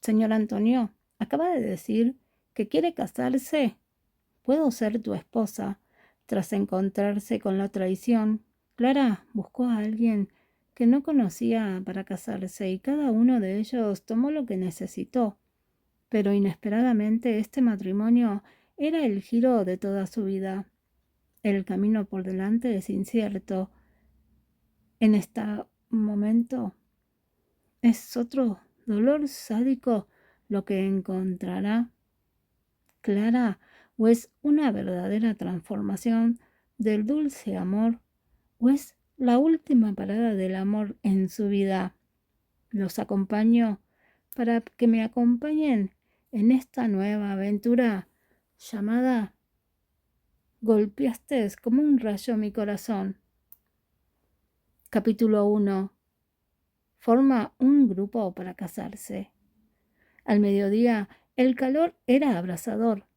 Señor Antonio, acaba de decir que quiere casarse. Puedo ser tu esposa. Tras encontrarse con la traición, Clara buscó a alguien que no conocía para casarse y cada uno de ellos tomó lo que necesitó. Pero inesperadamente este matrimonio era el giro de toda su vida. El camino por delante es incierto. En este momento es otro dolor sádico lo que encontrará Clara, o es una verdadera transformación del dulce amor, o es la última parada del amor en su vida. Los acompaño para que me acompañen en esta nueva aventura llamada Golpeaste como un rayo mi corazón. Capítulo 1. Forma un grupo para casarse. Al mediodía el calor era abrasador.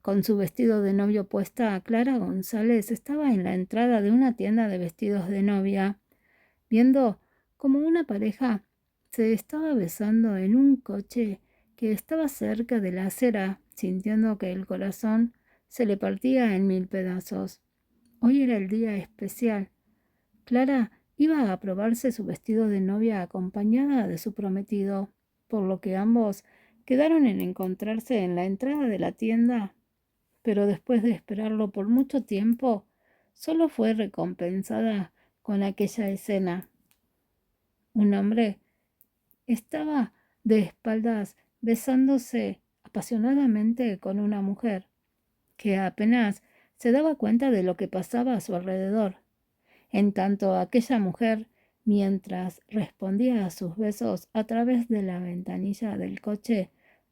Con su vestido de novio puesta, Clara González estaba en la entrada de una tienda de vestidos de novia, viendo cómo una pareja se estaba besando en un coche que estaba cerca de la acera, sintiendo que el corazón se le partía en mil pedazos. Hoy era el día especial. Clara iba a probarse su vestido de novia acompañada de su prometido, por lo que ambos quedaron en encontrarse en la entrada de la tienda, pero después de esperarlo por mucho tiempo, solo fue recompensada con aquella escena. Un hombre estaba de espaldas besándose apasionadamente con una mujer, que apenas se daba cuenta de lo que pasaba a su alrededor. En tanto aquella mujer, mientras respondía a sus besos a través de la ventanilla del coche,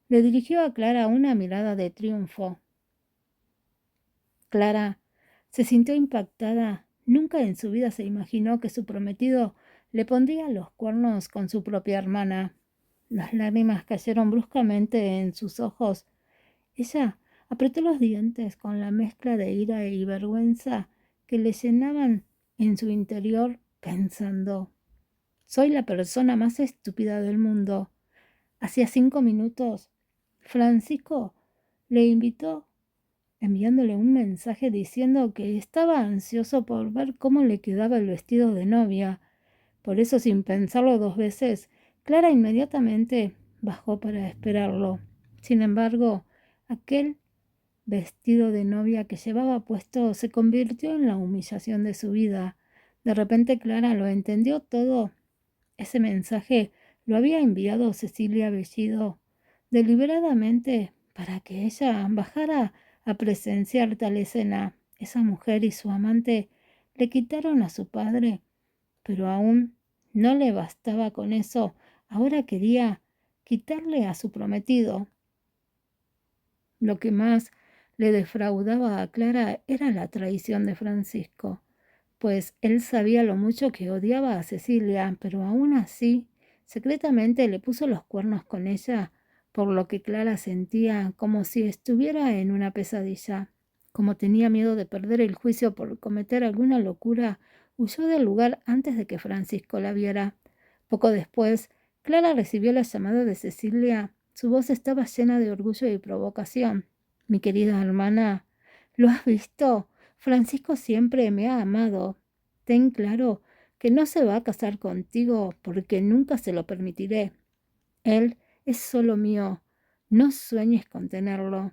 le dirigió a Clara una mirada de triunfo. Clara se sintió impactada. Nunca en su vida se imaginó que su prometido le pondría los cuernos con su propia hermana. Las lágrimas cayeron bruscamente en sus ojos. Ella apretó los dientes con la mezcla de ira y vergüenza que le llenaban en su interior, pensando: soy la persona más estúpida del mundo. Hacía 5 minutos, Francisco le invitó enviándole un mensaje diciendo que estaba ansioso por ver cómo le quedaba el vestido de novia. Por eso, sin pensarlo 2 veces, Clara inmediatamente bajó para esperarlo. Sin embargo, aquel vestido de novia que llevaba puesto se convirtió en la humillación de su vida. De repente Clara lo entendió todo. Ese mensaje lo había enviado Cecilia Bellido deliberadamente para que ella bajara a presenciar tal escena. Esa mujer y su amante le quitaron a su padre, pero aún no le bastaba con eso. Ahora quería quitarle a su prometido. Lo que más le defraudaba a Clara era la traición de Francisco, pues él sabía lo mucho que odiaba a Cecilia, pero aún así, secretamente le puso los cuernos con ella, por lo que Clara sentía como si estuviera en una pesadilla. Como tenía miedo de perder el juicio por cometer alguna locura, huyó del lugar antes de que Francisco la viera. Poco después, Clara recibió la llamada de Cecilia. Su voz estaba llena de orgullo y provocación. Mi querida hermana, ¿lo has visto? Francisco siempre me ha amado. Ten claro que no se va a casar contigo porque nunca se lo permitiré. Él es solo mío. No sueñes con tenerlo.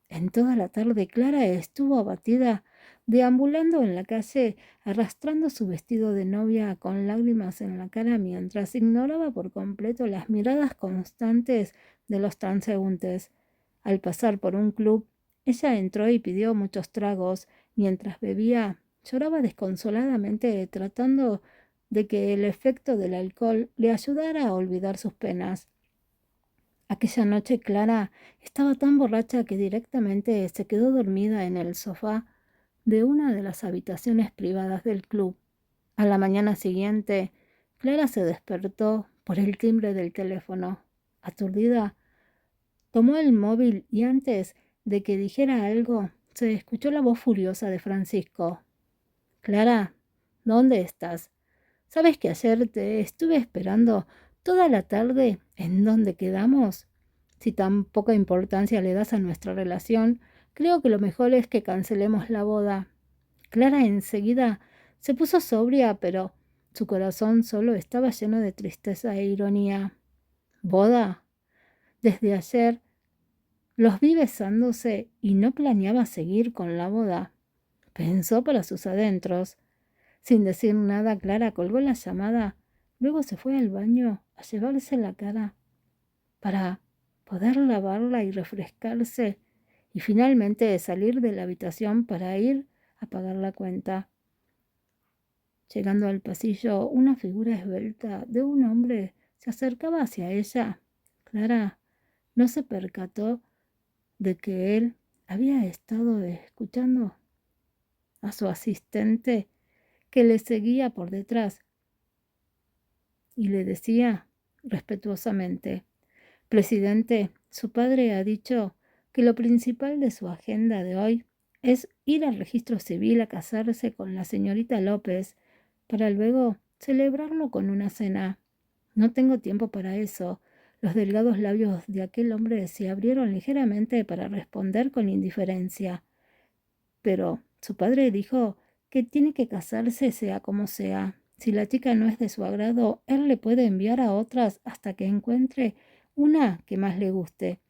En toda la tarde Clara estuvo abatida, deambulando en la calle, arrastrando su vestido de novia con lágrimas en la cara mientras ignoraba por completo las miradas constantes de los transeúntes. Al pasar por un club, ella entró y pidió muchos tragos. Mientras bebía, lloraba desconsoladamente, tratando de que el efecto del alcohol le ayudara a olvidar sus penas. Aquella noche Clara estaba tan borracha que directamente se quedó dormida en el sofá de una de las habitaciones privadas del club. A la mañana siguiente, Clara se despertó por el timbre del teléfono. Aturdida, tomó el móvil y antes de que dijera algo, se escuchó la voz furiosa de Francisco. Clara, ¿dónde estás? Sabes que ayer te estuve esperando Toda la tarde, ¿en dónde quedamos? Si tan poca importancia le das a nuestra relación, creo que lo mejor es que cancelemos la boda. Clara enseguida se puso sobria, pero su corazón solo estaba lleno de tristeza e ironía. ¿Boda? Desde ayer los vi besándose y no planeaba seguir con la boda. Pensó para sus adentros. Sin decir nada, Clara colgó la llamada. Luego se fue al baño a llevarse la cara para poder lavarla y refrescarse, y finalmente salir de la habitación para ir a pagar la cuenta. Llegando al pasillo, una figura esbelta de un hombre se acercaba hacia ella. Clara no se percató de que él había estado escuchando a su asistente, que le seguía por detrás, y le decía respetuosamente: Presidente, su padre ha dicho que lo principal de su agenda de hoy es ir al registro civil a casarse con la señorita López, para luego celebrarlo con una cena. No tengo tiempo para eso. Los delgados labios de aquel hombre se abrieron ligeramente para responder con indiferencia. Pero su padre dijo que tiene que casarse sea como sea. Si la chica no es de su agrado, él le puede enviar a otras hasta que encuentre una que más le guste.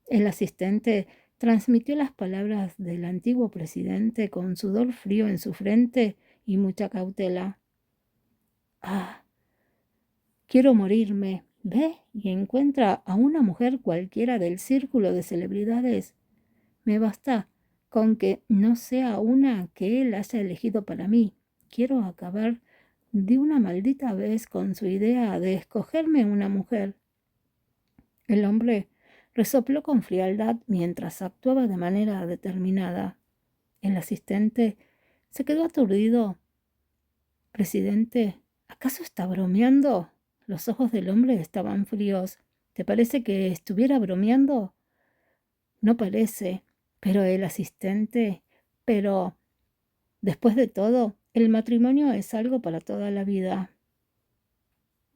El asistente transmitió las palabras del antiguo presidente con sudor frío en su frente y mucha cautela. Ah, quiero morirme. Ve y encuentra a una mujer cualquiera del círculo de celebridades. Me basta con que no sea una que él haya elegido para mí. Quiero acabar de una maldita vez con su idea de escogerme una mujer. El hombre resopló con frialdad mientras actuaba de manera determinada. El asistente se quedó aturdido. Presidente, ¿acaso está bromeando? Los ojos del hombre estaban fríos. ¿Te parece que estuviera bromeando? No parece. Pero el asistente, pero después de todo, el matrimonio es algo para toda la vida.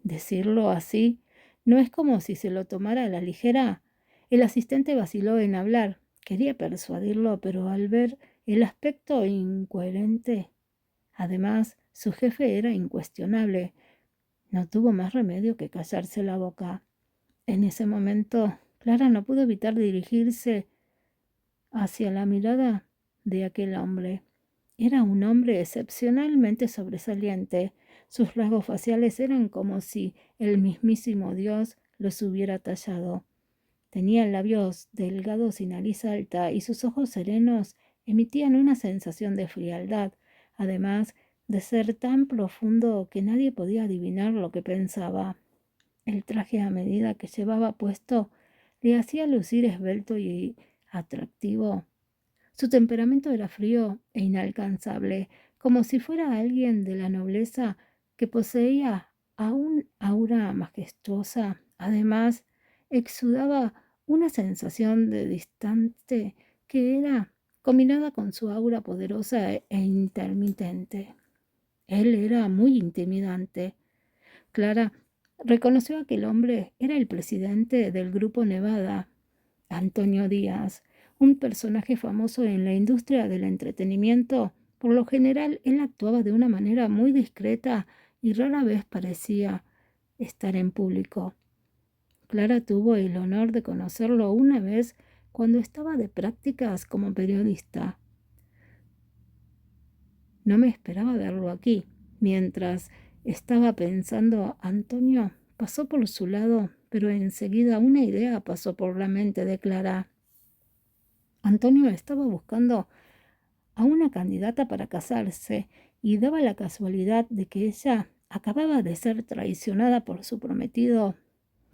Decirlo así no es como si se lo tomara a la ligera. El asistente vaciló en hablar. Quería persuadirlo, pero al ver el aspecto incoherente, además, su jefe era incuestionable. No tuvo más remedio que callarse la boca. En ese momento, Clara no pudo evitar dirigirse hacia la mirada de aquel hombre. Era un hombre excepcionalmente sobresaliente. Sus rasgos faciales eran como si el mismísimo Dios los hubiera tallado. Tenía labios delgados y nariz alta, y sus ojos serenos emitían una sensación de frialdad, además de ser tan profundo que nadie podía adivinar lo que pensaba. El traje, a medida que llevaba puesto, le hacía lucir esbelto y atractivo. Su temperamento era frío e inalcanzable, como si fuera alguien de la nobleza que poseía un aura majestuosa. Además, exudaba una sensación de distante que era combinada con su aura poderosa e intermitente. Él era muy intimidante. Clara reconoció a aquel hombre era el presidente del Grupo Nevada, Antonio Díaz, un personaje famoso en la industria del entretenimiento. Por lo general, él actuaba de una manera muy discreta y rara vez parecía estar en público. Clara tuvo el honor de conocerlo una vez cuando estaba de prácticas como periodista. No me esperaba verlo aquí. Mientras estaba pensando, Antonio pasó por su lado, pero enseguida una idea pasó por la mente de Clara. Antonio estaba buscando a una candidata para casarse y daba la casualidad de que ella acababa de ser traicionada por su prometido.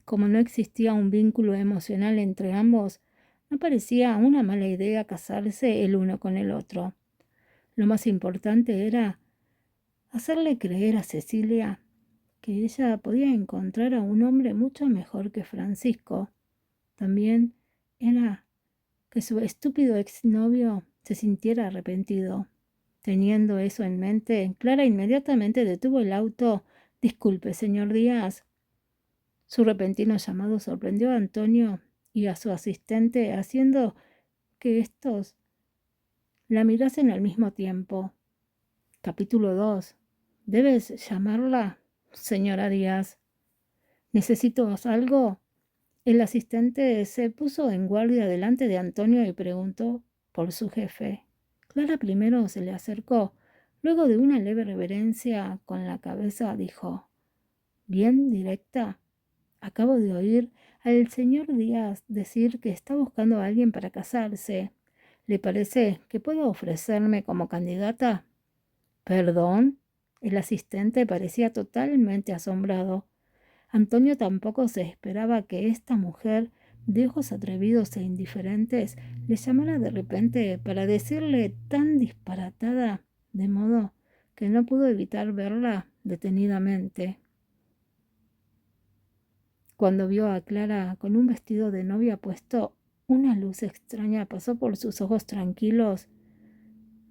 Como no existía un vínculo emocional entre ambos, no parecía una mala idea casarse el uno con el otro. Lo más importante era hacerle creer a Cecilia que ella podía encontrar a un hombre mucho mejor que Francisco. También era que su estúpido exnovio se sintiera arrepentido. Teniendo eso en mente, Clara inmediatamente detuvo el auto. Disculpe, señor Díaz. Su repentino llamado sorprendió a Antonio y a su asistente, haciendo que estos la mirasen al mismo tiempo. Capítulo 2. ¿Debes llamarla, señora Díaz? ¿Necesito algo? El asistente se puso en guardia delante de Antonio y preguntó por su jefe. Clara primero se le acercó, luego de una leve reverencia con la cabeza dijo: «Bien directa. Acabo de oír al señor Díaz decir que está buscando a alguien para casarse. ¿Le parece que puedo ofrecerme como candidata?» «¿Perdón?» El asistente parecía totalmente asombrado. Antonio tampoco se esperaba que esta mujer, de ojos atrevidos e indiferentes, le llamara de repente para decirle tan disparatada, de modo que no pudo evitar verla detenidamente. Cuando vio a Clara con un vestido de novia puesto, una luz extraña pasó por sus ojos tranquilos,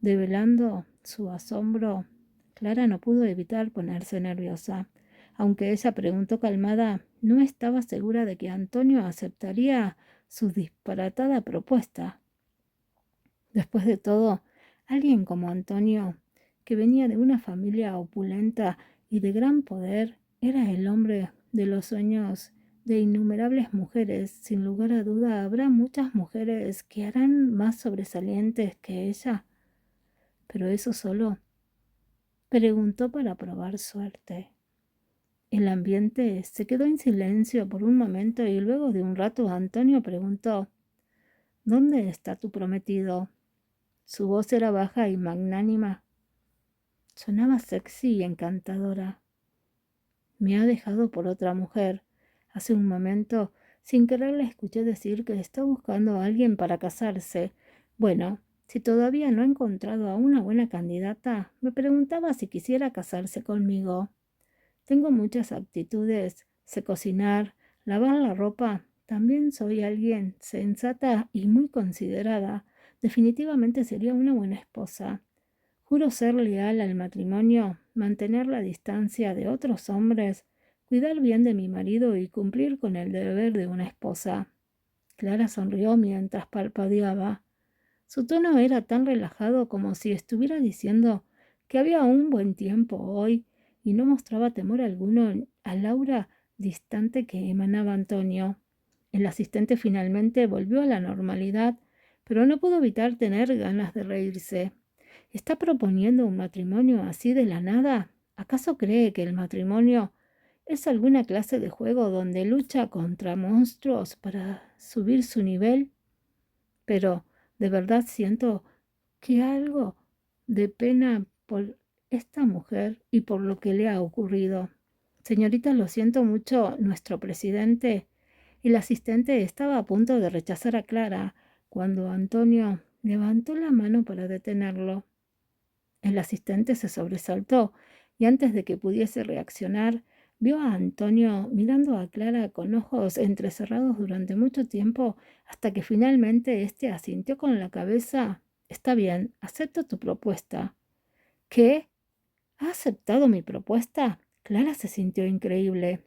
develando su asombro. Clara no pudo evitar ponerse nerviosa. Aunque ella preguntó calmada, no estaba segura de que Antonio aceptaría su disparatada propuesta. Después de todo, alguien como Antonio, que venía de una familia opulenta y de gran poder, era el hombre de los sueños de innumerables mujeres. Sin lugar a duda, habrá muchas mujeres que harán más sobresalientes que ella. Pero eso solo, preguntó para probar suerte. El ambiente se quedó en silencio por un momento y luego de un rato Antonio preguntó: «¿Dónde está tu prometido?» Su voz era baja y magnánima. Sonaba sexy y encantadora. «Me ha dejado por otra mujer. Hace un momento, sin querer, le escuché decir que está buscando a alguien para casarse. Bueno, si todavía no ha encontrado a una buena candidata, me preguntaba si quisiera casarse conmigo. Tengo muchas aptitudes. Sé cocinar, lavar la ropa. También soy alguien sensata y muy considerada. Definitivamente sería una buena esposa. Juro ser leal al matrimonio, mantener la distancia de otros hombres, cuidar bien de mi marido y cumplir con el deber de una esposa». Clara sonrió mientras parpadeaba. Su tono era tan relajado como si estuviera diciendo que había un buen tiempo hoy y no mostraba temor alguno al aura distante que emanaba Antonio. El asistente finalmente volvió a la normalidad, pero no pudo evitar tener ganas de reírse. ¿Está proponiendo un matrimonio así de la nada? ¿Acaso cree que el matrimonio es alguna clase de juego donde lucha contra monstruos para subir su nivel? Pero de verdad siento que algo de pena por esta mujer y por lo que le ha ocurrido. Señorita, lo siento mucho, nuestro presidente. El asistente estaba a punto de rechazar a Clara cuando Antonio levantó la mano para detenerlo. El asistente se sobresaltó y antes de que pudiese reaccionar, vio a Antonio mirando a Clara con ojos entrecerrados durante mucho tiempo hasta que finalmente éste asintió con la cabeza. «Está bien, acepto tu propuesta». «¿Qué? ¿Ha aceptado mi propuesta?» Clara se sintió increíble.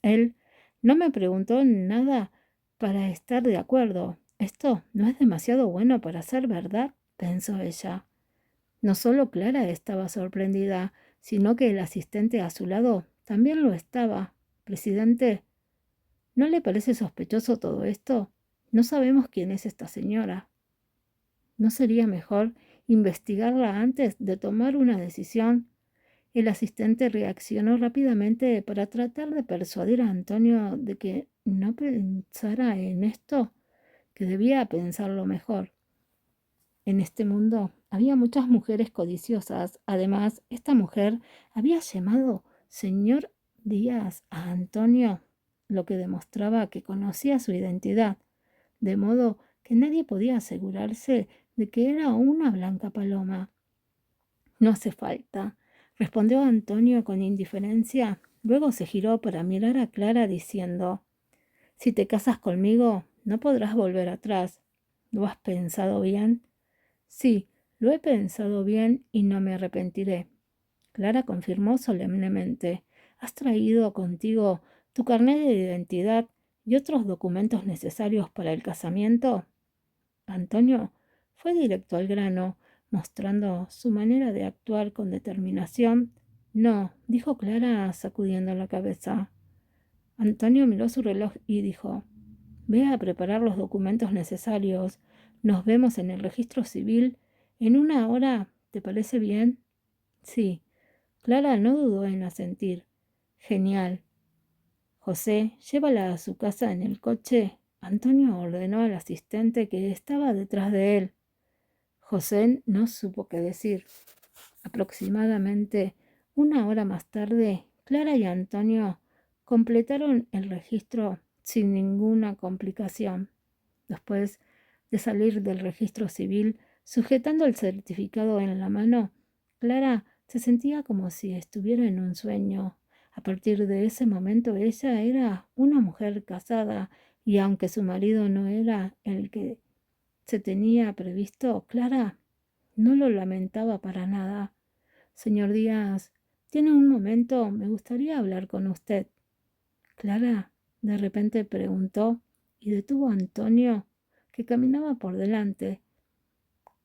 Él no me preguntó nada para estar de acuerdo. «Esto no es demasiado bueno para ser verdad», pensó ella. No solo Clara estaba sorprendida, sino que el asistente a su lado también lo estaba. «Presidente, ¿no le parece sospechoso todo esto? No sabemos quién es esta señora. ¿No sería mejor investigarla antes de tomar una decisión?» El asistente reaccionó rápidamente para tratar de persuadir a Antonio de que no pensara en esto, que debía pensarlo mejor. En este mundo había muchas mujeres codiciosas. Además, esta mujer había llamado señor Díaz a Antonio, lo que demostraba que conocía su identidad, de modo que nadie podía asegurarse de que era una blanca paloma. «No hace falta», respondió Antonio con indiferencia. Luego se giró para mirar a Clara diciendo: «Si te casas conmigo, no podrás volver atrás. ¿Lo has pensado bien?» «Sí, lo he pensado bien y no me arrepentiré». Clara confirmó solemnemente: «¿Has traído contigo tu carnet de identidad y otros documentos necesarios para el casamiento. Antonio fue directo al grano, mostrando su manera de actuar con determinación. No, dijo Clara sacudiendo la cabeza. Antonio miró su reloj y dijo, ve a preparar los documentos necesarios. Nos vemos en el registro civil en 1 hora. ¿Te parece bien? Sí. Clara no dudó en asentir. Genial. José, llévala a su casa en el coche. Antonio ordenó al asistente que estaba detrás de él. José no supo qué decir. Aproximadamente 1 hora más tarde, Clara y Antonio completaron el registro sin ninguna complicación. Después de salir del registro civil, sujetando el certificado en la mano, Clara se sentía como si estuviera en un sueño. A partir de ese momento ella era una mujer casada y aunque su marido no era el que se tenía previsto, Clara no lo lamentaba para nada. Señor Díaz, ¿tiene un momento? Me gustaría hablar con usted. Clara de repente preguntó y detuvo a Antonio, que caminaba por delante.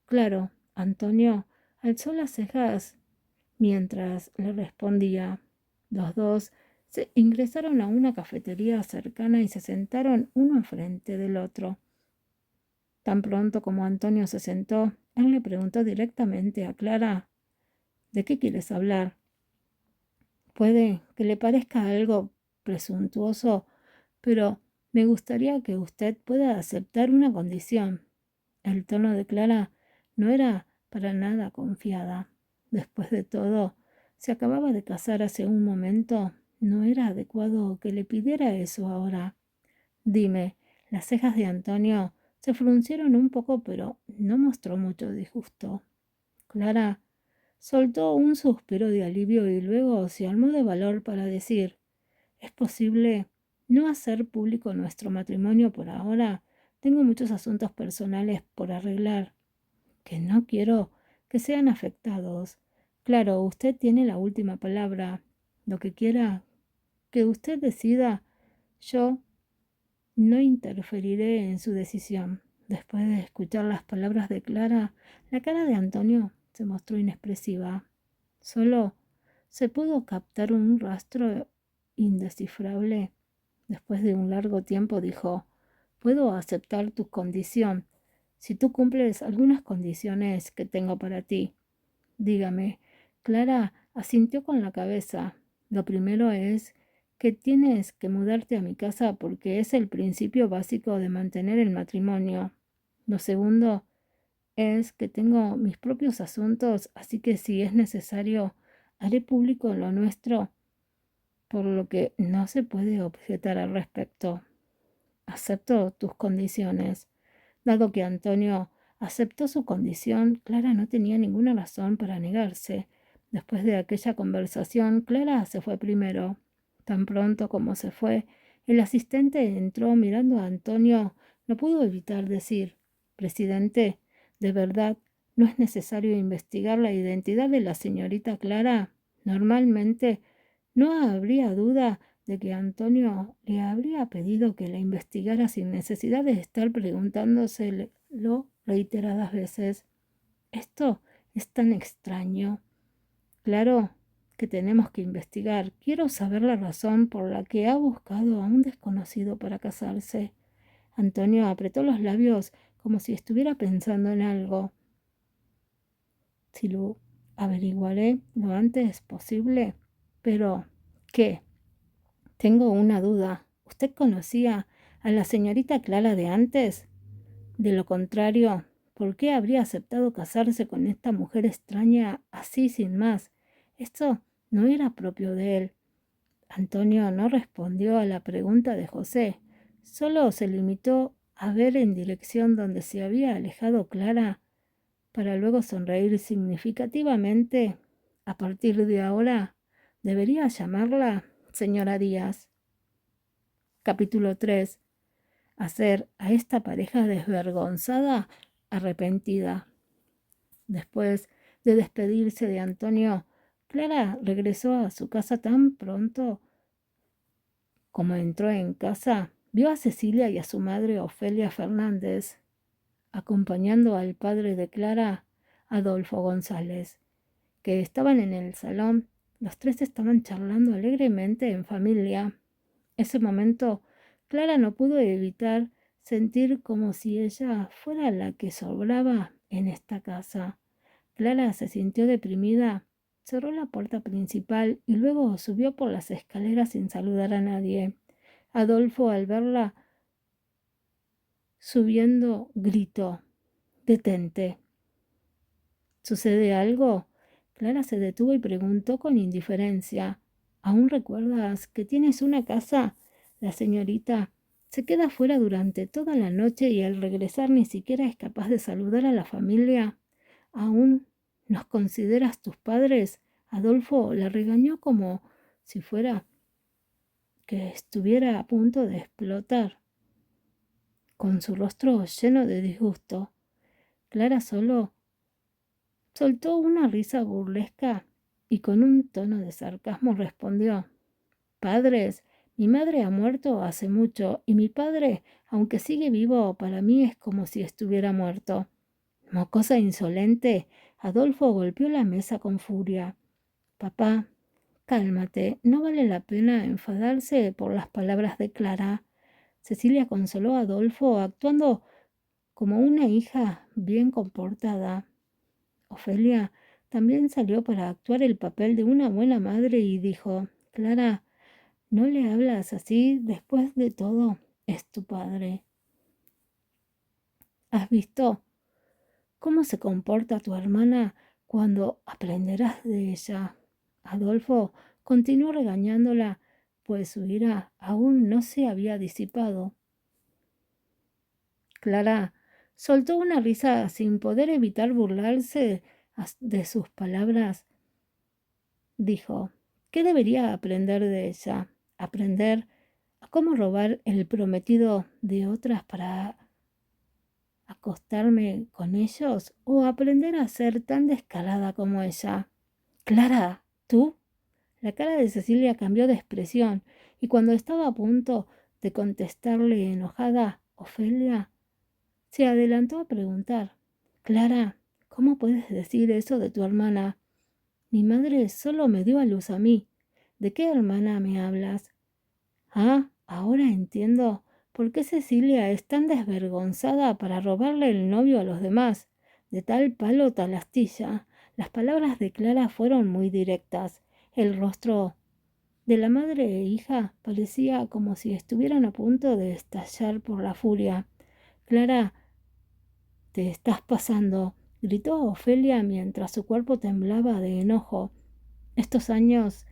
Claro, Antonio alzó las cejas mientras le respondía. Los dos se ingresaron a una cafetería cercana y se sentaron uno enfrente del otro. Tan pronto como Antonio se sentó, él le preguntó directamente a Clara, ¿de qué quieres hablar? Puede que le parezca algo presuntuoso, pero me gustaría que usted pueda aceptar una condición. El tono de Clara no era para nada confiada. Después de todo, se acababa de casar hace un momento. No era adecuado que le pidiera eso ahora. Dime, las cejas de Antonio se fruncieron un poco, pero no mostró mucho disgusto. Clara soltó un suspiro de alivio y luego se armó de valor para decir, ¿es posible no hacer público nuestro matrimonio por ahora? Tengo muchos asuntos personales por arreglar, que no quiero que sean afectados. Claro, usted tiene la última palabra. Lo que quiera que usted decida, yo no interferiré en su decisión. Después de escuchar las palabras de Clara, la cara de Antonio se mostró inexpresiva. Solo se pudo captar un rastro indescifrable. Después de un largo tiempo dijo, puedo aceptar tu condición, si tú cumples algunas condiciones que tengo para ti. Dígame. Clara asintió con la cabeza. Lo primero es que tienes que mudarte a mi casa porque es el principio básico de mantener el matrimonio. Lo segundo es que tengo mis propios asuntos, así que si es necesario, haré público lo nuestro, por lo que no se puede objetar al respecto. Acepto tus condiciones. Dado que Antonio aceptó su condición, Clara no tenía ninguna razón para negarse. Después de aquella conversación, Clara se fue primero. Tan pronto como se fue, el asistente entró mirando a Antonio. No pudo evitar decir, Presidente, ¿de verdad no es necesario investigar la identidad de la señorita Clara? Normalmente no habría duda de que Antonio le habría pedido que la investigara sin necesidad de estar preguntándoselo reiteradas veces. Esto es tan extraño. Claro que tenemos que investigar. Quiero saber la razón por la que ha buscado a un desconocido para casarse. Antonio apretó los labios como si estuviera pensando en algo. Si lo averiguaré lo antes posible. Pero, ¿qué? Tengo una duda. ¿Usted conocía a la señorita Clara de antes? De lo contrario, ¿por qué habría aceptado casarse con esta mujer extraña así sin más? Esto no era propio de él. Antonio no respondió a la pregunta de José. Solo se limitó a ver en dirección donde se había alejado Clara, para luego sonreír significativamente. A partir de ahora, debería llamarla señora Díaz. Capítulo 3. Hacer a esta pareja desvergonzada arrepentida. Después de despedirse de Antonio, Clara regresó a su casa tan pronto Como entró en casa, vio a Cecilia y a su madre Ofelia Fernández, acompañando al padre de Clara, Adolfo González, que estaban en el salón. Los tres estaban charlando alegremente en familia. Ese momento, Clara no pudo evitar sentir como si ella fuera la que sobraba en esta casa. Clara se sintió deprimida, cerró la puerta principal y luego subió por las escaleras sin saludar a nadie. Adolfo, al verla subiendo, gritó: «Detente». ¿Sucede algo? Clara se detuvo y preguntó con indiferencia: «¿Aún recuerdas que tienes una casa? La señorita se queda fuera durante toda la noche y al regresar ni siquiera es capaz de saludar a la familia. ¿Aún nos consideras tus padres?» Adolfo la regañó como si fuera que estuviera a punto de explotar, con su rostro lleno de disgusto. Clara solo soltó una risa burlesca y con un tono de sarcasmo respondió: «Padres, mi madre ha muerto hace mucho y mi padre, aunque sigue vivo, para mí es como si estuviera muerto». Mocosa insolente, Adolfo golpeó la mesa con furia. «Papá, cálmate, no vale la pena enfadarse por las palabras de Clara». Cecilia consoló a Adolfo actuando como una hija bien comportada. Ofelia también salió para actuar el papel de una buena madre y dijo: «Clara, no le hablas así, después de todo, es tu padre. ¿Has visto cómo se comporta tu hermana? Cuando aprenderás de ella». Adolfo continuó regañándola, pues su ira aún no se había disipado. Clara soltó una risa sin poder evitar burlarse de sus palabras. Dijo: «¿Qué debería aprender de ella? ¿Aprender a cómo robar el prometido de otras para acostarme con ellos? ¿O aprender a ser tan descarada como ella?» «Clara, ¿tú?». La cara de Cecilia cambió de expresión y cuando estaba a punto de contestarle enojada, Ofelia se adelantó a preguntar: «Clara, ¿cómo puedes decir eso de tu hermana? Mi madre solo me dio a luz a mí. ¿De qué hermana me hablas?». «Ah, ahora entiendo por qué Cecilia es tan desvergonzada para robarle el novio a los demás. De tal palo tal astilla». Las palabras de Clara fueron muy directas. El rostro de la madre e hija parecía como si estuvieran a punto de estallar por la furia. «Clara, te estás pasando», gritó Ofelia mientras su cuerpo temblaba de enojo. «Estos años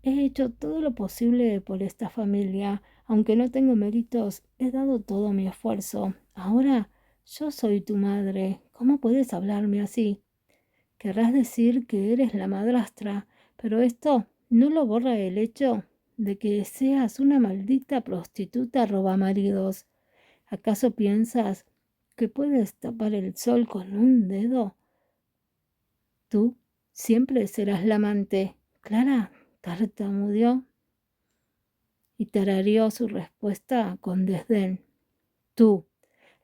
he hecho todo lo posible por esta familia. Aunque no tengo méritos, he dado todo mi esfuerzo. Ahora yo soy tu madre. ¿Cómo puedes hablarme así? Querrás decir que eres la madrastra, pero esto no lo borra el hecho de que seas una maldita prostituta robamaridos. ¿Acaso piensas que puedes tapar el sol con un dedo? Tú siempre serás la amante». Clara tartamudeó y tarareó su respuesta con desdén: «Tú».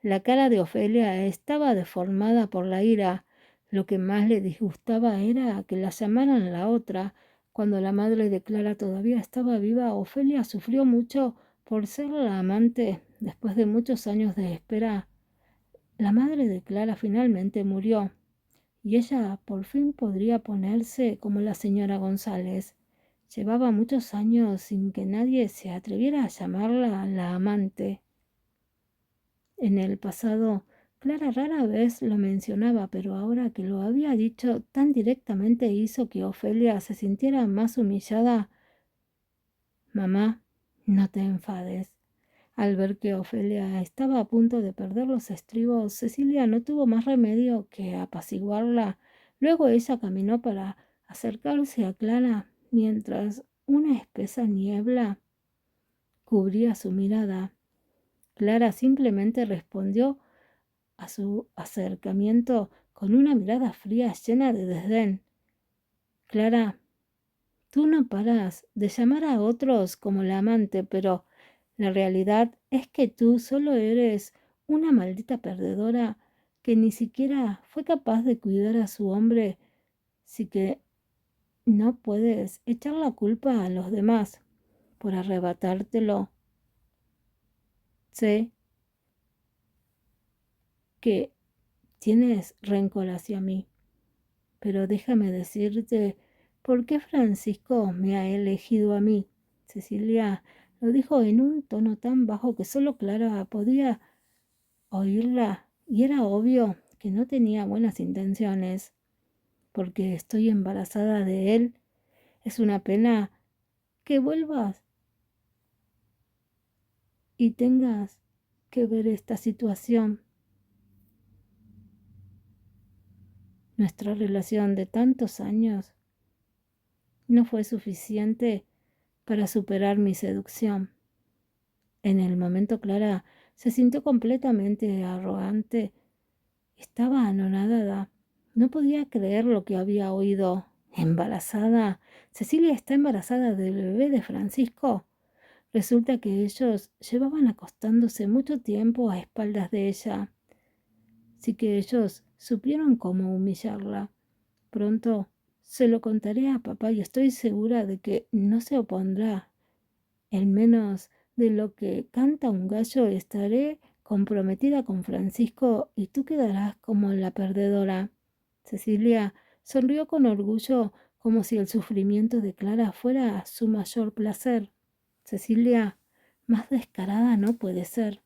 La cara de Ofelia estaba deformada por la ira. Lo que más le disgustaba era que la llamaran la otra. Cuando la madre de Clara todavía estaba viva, Ofelia sufrió mucho por ser la amante. Después de muchos años de espera, la madre de Clara finalmente murió y ella por fin podría ponerse como la señora González. Llevaba muchos años sin que nadie se atreviera a llamarla la amante. En el pasado, Clara rara vez lo mencionaba, pero ahora que lo había dicho tan directamente hizo que Ofelia se sintiera más humillada. «Mamá, no te enfades». Al ver que Ofelia estaba a punto de perder los estribos, Cecilia no tuvo más remedio que apaciguarla. Luego ella caminó para acercarse a Clara, mientras una espesa niebla cubría su mirada. Clara simplemente respondió a su acercamiento con una mirada fría llena de desdén. «Clara, Tú no paras de llamar a otros como la amante, pero la realidad es que tú solo eres una maldita perdedora que ni siquiera fue capaz de cuidar a su hombre, así que no puedes echar la culpa a los demás por arrebatártelo. Sé que tienes rencor hacia mí, pero déjame decirte por qué Francisco me ha elegido a mí. Cecilia lo dijo en un tono tan bajo que solo Clara podía oírla, y era obvio que no tenía buenas intenciones. Porque estoy embarazada de él. Es una pena que vuelvas y tengas que ver esta situación. Nuestra relación de tantos años no fue suficiente para superar mi seducción. En el momento Clara se sintió completamente arrogante. Estaba anonadada. No podía creer lo que había oído. ¿Embarazada? ¿Cecilia está embarazada del bebé de Francisco? Resulta que ellos llevaban acostándose mucho tiempo a espaldas de ella. Así que ellos supieron cómo humillarla. Pronto se lo contaré a papá y estoy segura de que no se opondrá. En menos de lo que canta un gallo estaré comprometida con Francisco y tú quedarás como la perdedora. Cecilia sonrió con orgullo como si el sufrimiento de Clara fuera su mayor placer. Cecilia, más descarada no puede ser.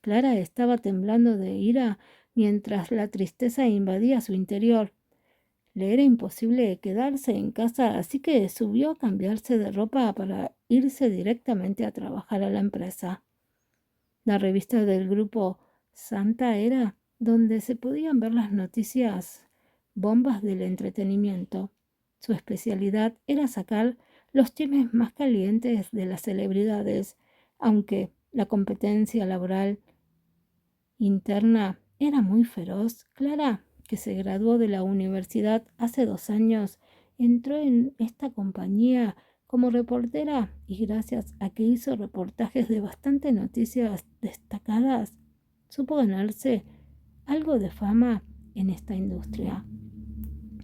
Clara estaba temblando de ira mientras la tristeza invadía su interior. Le era imposible quedarse en casa, así que subió a cambiarse de ropa para irse directamente a trabajar a la empresa. La revista del grupo Santa era donde se podían ver las noticias bombas del entretenimiento. Su especialidad era sacar los chismes más calientes de las celebridades, aunque la competencia laboral interna era muy feroz. Clara, que se graduó de la universidad hace 2 años, entró en esta compañía como reportera y gracias a que hizo reportajes de bastantes noticias destacadas, supo ganarse algo de fama en esta industria.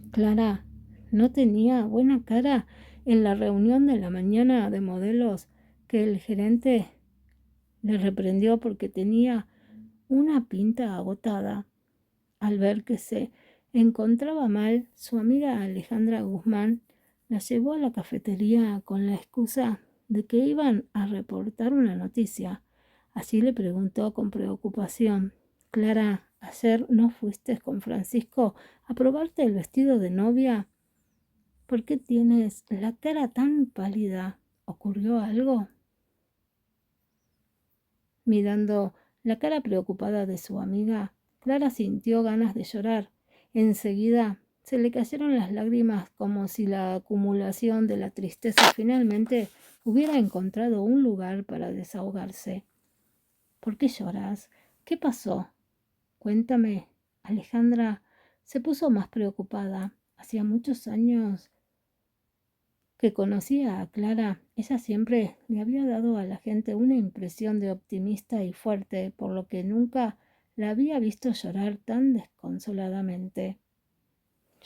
Clara no tenía buena cara en la reunión de la mañana de modelos que el gerente le reprendió porque tenía una pinta agotada. Al ver que se encontraba mal, su amiga Alejandra Guzmán la llevó a la cafetería con la excusa de que iban a reportar una noticia. Allí le preguntó con preocupación: Clara, ¿ayer no fuiste con Francisco a probarte el vestido de novia? ¿Por qué tienes la cara tan pálida? ¿Ocurrió algo? Mirando la cara preocupada de su amiga, Clara sintió ganas de llorar. Enseguida se le cayeron las lágrimas como si la acumulación de la tristeza finalmente hubiera encontrado un lugar para desahogarse. ¿Por qué lloras? ¿Qué pasó? Cuéntame. Alejandra se puso más preocupada. Hacía muchos años que conocía a Clara. Ella siempre le había dado a la gente una impresión de optimista y fuerte, por lo que nunca la había visto llorar tan desconsoladamente.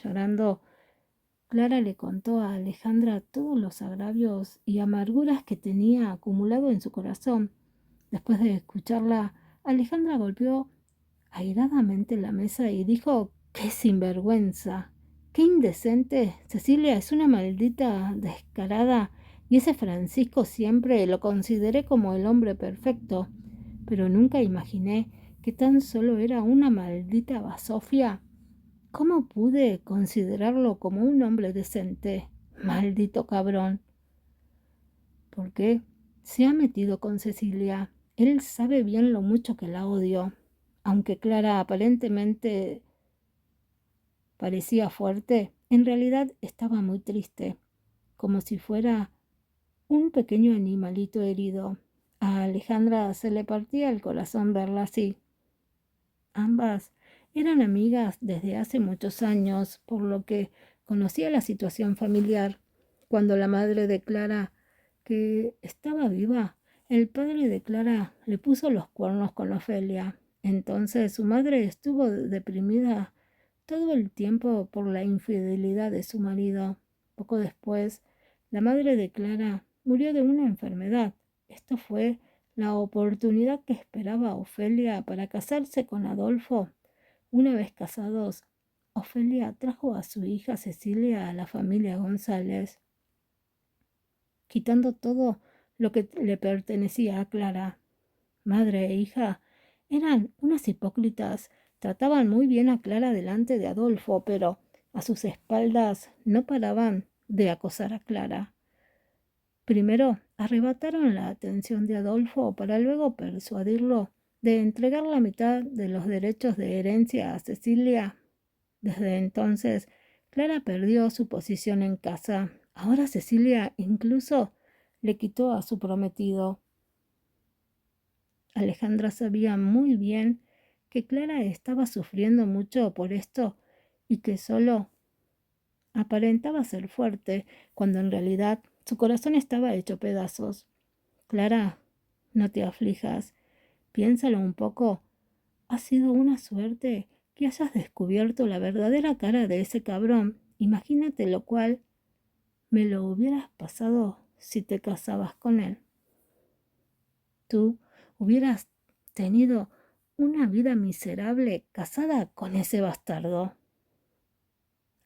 Llorando, Clara le contó a Alejandra todos los agravios y amarguras que tenía acumulado en su corazón. Después de escucharla, Alejandra golpeó airadamente la mesa y dijo: ¡Qué sinvergüenza! ¡Qué indecente! Cecilia es una maldita descarada y ese Francisco siempre lo consideré como el hombre perfecto, pero nunca imaginé que tan solo era una maldita basofia. ¿Cómo pude considerarlo como un hombre decente? Maldito cabrón. ¿Por qué se ha metido con Cecilia? Él sabe bien lo mucho que la odio. Aunque Clara aparentemente parecía fuerte, en realidad estaba muy triste, como si fuera un pequeño animalito herido. A Alejandra se le partía el corazón verla así. Ambas eran amigas desde hace muchos años, por lo que conocía la situación familiar. Cuando la madre declara que estaba viva, el padre de Clara le puso los cuernos con Ofelia. Entonces su madre estuvo deprimida todo el tiempo por la infidelidad de su marido. Poco después, la madre de Clara murió de una enfermedad. Esto fue la oportunidad que esperaba Ofelia para casarse con Adolfo. Una vez casados, Ofelia trajo a su hija Cecilia a la familia González, quitando todo lo que le pertenecía a Clara. Madre e hija eran unas hipócritas. Trataban muy bien a Clara delante de Adolfo, pero a sus espaldas no paraban de acosar a Clara. Primero arrebataron la atención de Adolfo para luego persuadirlo de entregar la mitad de los derechos de herencia a Cecilia. Desde entonces, Clara perdió su posición en casa. Ahora Cecilia incluso le quitó a su prometido. Alejandra sabía muy bien que Clara estaba sufriendo mucho por esto y que solo aparentaba ser fuerte cuando en realidad su corazón estaba hecho pedazos. Clara, no te aflijas, piénsalo un poco. Ha sido una suerte que hayas descubierto la verdadera cara de ese cabrón. Imagínate lo cual me lo hubieras pasado si te casabas con él. Tú hubieras tenido una vida miserable casada con ese bastardo.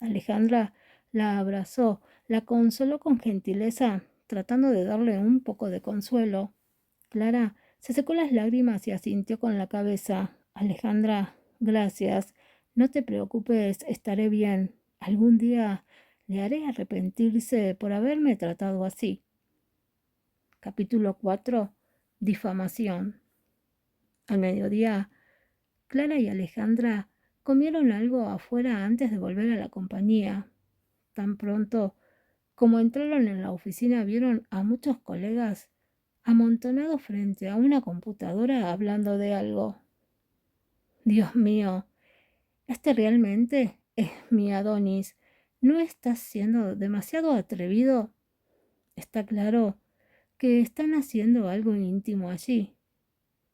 Alejandra la abrazó, la consoló con gentileza, tratando de darle un poco de consuelo. Clara se secó las lágrimas y asintió con la cabeza. Alejandra, gracias. No te preocupes, estaré bien. Algún día le haré arrepentirse por haberme tratado así. Capítulo 4. Difamación. Al mediodía, Clara y Alejandra comieron algo afuera antes de volver a la compañía. Tan pronto como entraron en la oficina vieron a muchos colegas amontonados frente a una computadora hablando de algo. Dios mío, este realmente es mi Adonis. ¿No estás siendo demasiado atrevido? Está claro que están haciendo algo íntimo allí.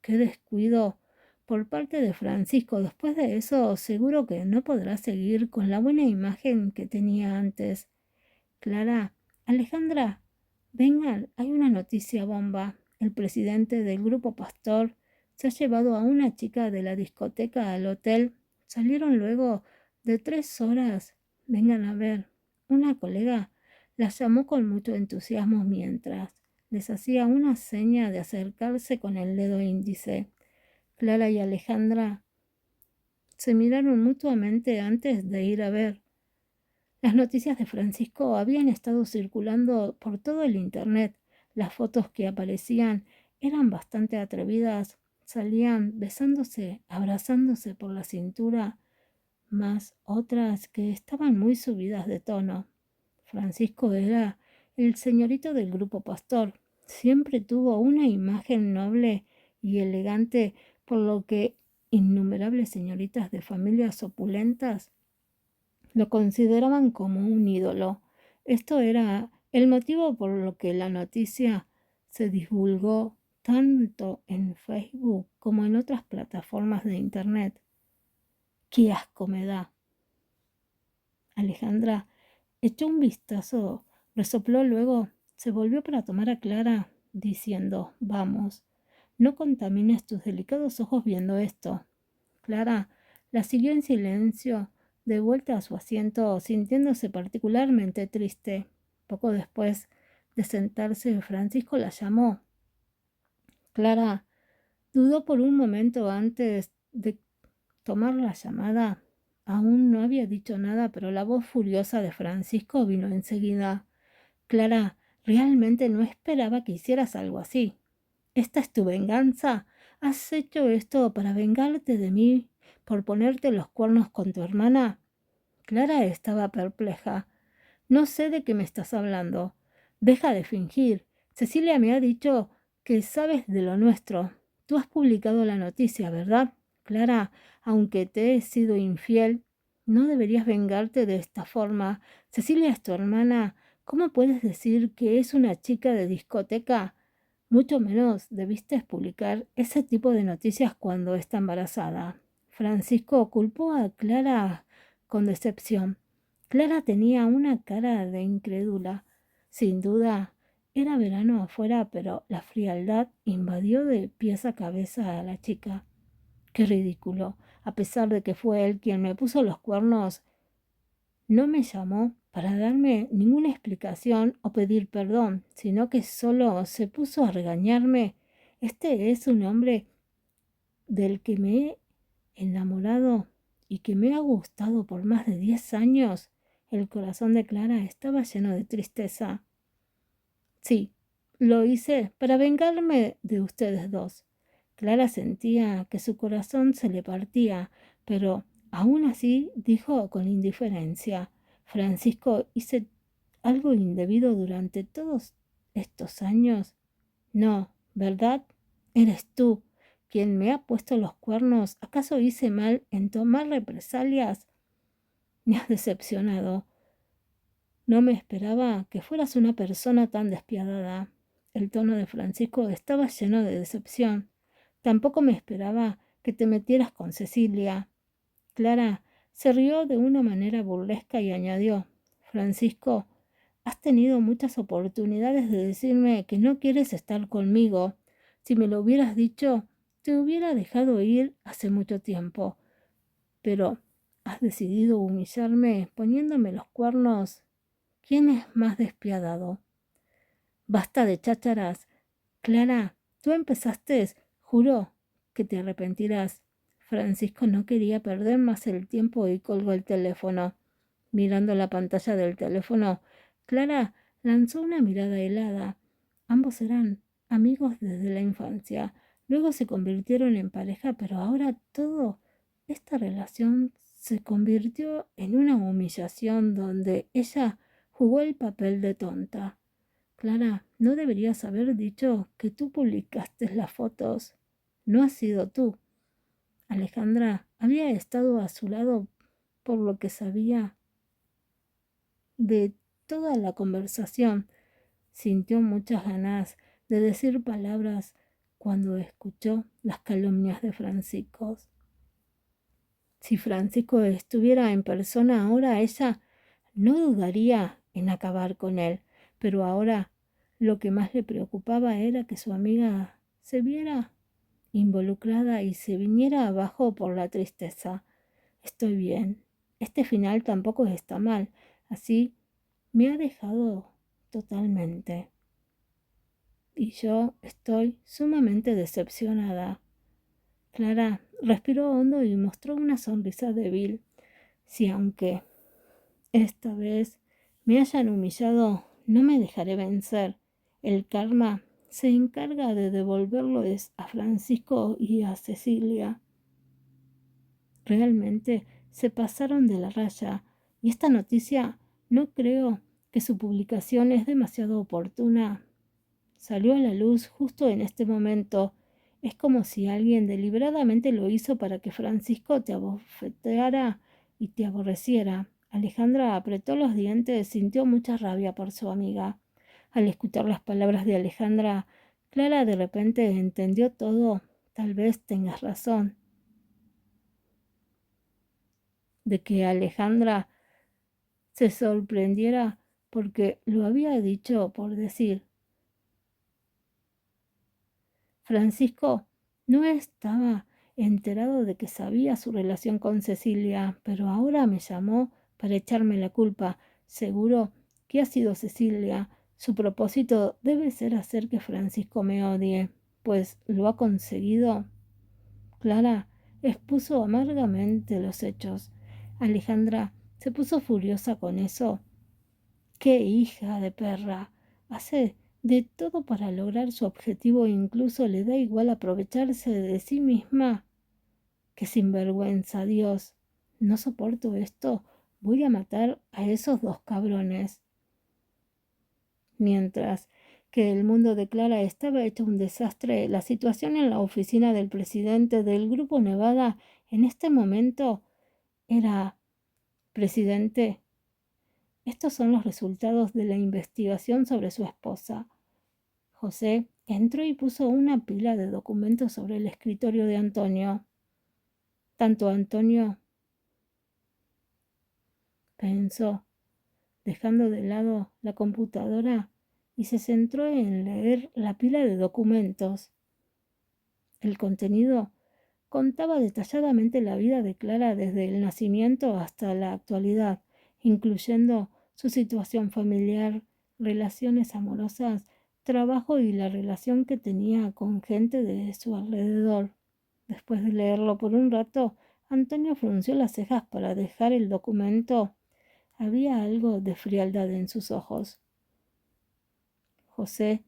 ¡Qué descuido por parte de Francisco! Después de eso, seguro que no podrá seguir con la buena imagen que tenía antes. Clara, Alejandra, vengan, hay una noticia bomba. El presidente del Grupo Pastor se ha llevado a una chica de la discoteca al hotel. Salieron luego de 3 horas. Vengan a ver. Una colega las llamó con mucho entusiasmo mientras les hacía una seña de acercarse con el dedo índice. Clara y Alejandra se miraron mutuamente antes de ir a ver. Las noticias de Francisco habían estado circulando por todo el internet. Las fotos que aparecían eran bastante atrevidas. Salían besándose, abrazándose por la cintura, más otras que estaban muy subidas de tono. Francisco era el señorito del Grupo Pastor. Siempre tuvo una imagen noble y elegante, por lo que innumerables señoritas de familias opulentas lo consideraban como un ídolo. Esto era el motivo por lo que la noticia se divulgó tanto en Facebook como en otras plataformas de internet. ¡Qué asco me da! Alejandra echó un vistazo, resopló luego, se volvió para tomar a Clara, diciendo, vamos, no contamines tus delicados ojos viendo esto. Clara la siguió en silencio, de vuelta a su asiento, sintiéndose particularmente triste. Poco después de sentarse, Francisco la llamó. Clara dudó por un momento antes de tomar la llamada. Aún no había dicho nada, pero la voz furiosa de Francisco vino enseguida. Clara, realmente no esperaba que hicieras algo así. ¿Esta es tu venganza? ¿Has hecho esto para vengarte de mí por ponerte los cuernos con tu hermana? Clara estaba perpleja. No sé de qué me estás hablando. Deja de fingir. Cecilia me ha dicho que sabes de lo nuestro. Tú has publicado la noticia, ¿verdad? Clara, aunque te he sido infiel, no deberías vengarte de esta forma. Cecilia es tu hermana. ¿Cómo puedes decir que es una chica de discoteca? Mucho menos debiste publicar ese tipo de noticias cuando está embarazada. Francisco culpó a Clara con decepción. Clara tenía una cara de incrédula. Sin duda, era verano afuera, pero la frialdad invadió de pies a cabeza a la chica. Qué ridículo. A pesar de que fue él quien me puso los cuernos, no me llamó para darme ninguna explicación o pedir perdón, sino que solo se puso a regañarme. Este es un hombre del que me he enamorado y que me ha gustado por más de 10 años. El corazón de Clara estaba lleno de tristeza. Sí, lo hice para vengarme de ustedes dos. Clara sentía que su corazón se le partía, pero aún así dijo con indiferencia: Francisco, ¿hice algo indebido durante todos estos años? No, ¿verdad? Eres tú quien me ha puesto los cuernos. ¿Acaso hice mal en tomar represalias? Me has decepcionado. No me esperaba que fueras una persona tan despiadada. El tono de Francisco estaba lleno de decepción. Tampoco me esperaba que te metieras con Cecilia. Clara se rió de una manera burlesca y añadió: Francisco, has tenido muchas oportunidades de decirme que no quieres estar conmigo. Si me lo hubieras dicho, te hubiera dejado ir hace mucho tiempo. Pero has decidido humillarme poniéndome los cuernos. ¿Quién es más despiadado? Basta de chácharas. Clara, tú empezaste, juro que te arrepentirás. Francisco no quería perder más el tiempo y colgó el teléfono. Mirando la pantalla del teléfono, Clara lanzó una mirada helada. Ambos eran amigos desde la infancia. Luego se convirtieron en pareja, pero ahora esta relación se convirtió en una humillación donde ella jugó el papel de tonta. Clara, no deberías haber dicho que tú publicaste las fotos. No has sido tú. Alejandra había estado a su lado por lo que sabía de toda la conversación. Sintió muchas ganas de decir palabras cuando escuchó las calumnias de Francisco. Si Francisco estuviera en persona ahora, ella no dudaría en acabar con él, pero ahora lo que más le preocupaba era que su amiga se viera involucrada y se viniera abajo por la tristeza. Estoy bien. Este final tampoco está mal. Así me ha dejado totalmente. Y yo estoy sumamente decepcionada. Clara respiró hondo y mostró una sonrisa débil. Si aunque esta vez me hayan humillado, no me dejaré vencer. El karma se encarga de devolverlos a Francisco y a Cecilia. Realmente se pasaron de la raya, y esta noticia no creo que su publicación es demasiado oportuna. Salió a la luz justo en este momento. Es como si alguien deliberadamente lo hizo para que Francisco te abofeteara y te aborreciera. Alejandra apretó los dientes, sintió mucha rabia por su amiga. Al escuchar las palabras de Alejandra, Clara de repente entendió todo. Tal vez tengas razón. De que Alejandra se sorprendiera porque lo había dicho por decir. Francisco no estaba enterado de que sabía su relación con Cecilia, pero ahora me llamó para echarme la culpa. Seguro que ha sido Cecilia. Su propósito debe ser hacer que Francisco me odie, pues lo ha conseguido. Clara expuso amargamente los hechos. Alejandra se puso furiosa con eso. ¡Qué hija de perra! Hace de todo para lograr su objetivo e incluso le da igual aprovecharse de sí misma. ¡Qué sinvergüenza, Dios! No soporto esto. Voy a matar a esos dos cabrones. Mientras que el mundo de Clara estaba hecho un desastre, la situación en la oficina del presidente del Grupo Nevada en este momento era: presidente, Estos son los resultados de la investigación sobre su esposa. José entró y puso una pila de documentos sobre el escritorio de Antonio. Tanto Antonio pensó, dejando de lado la computadora, y se centró en leer la pila de documentos. El contenido contaba detalladamente la vida de Clara desde el nacimiento hasta la actualidad, incluyendo su situación familiar, relaciones amorosas, trabajo y la relación que tenía con gente de su alrededor. Después de leerlo por un rato, Antonio frunció las cejas para dejar el documento. Había algo de frialdad en sus ojos. José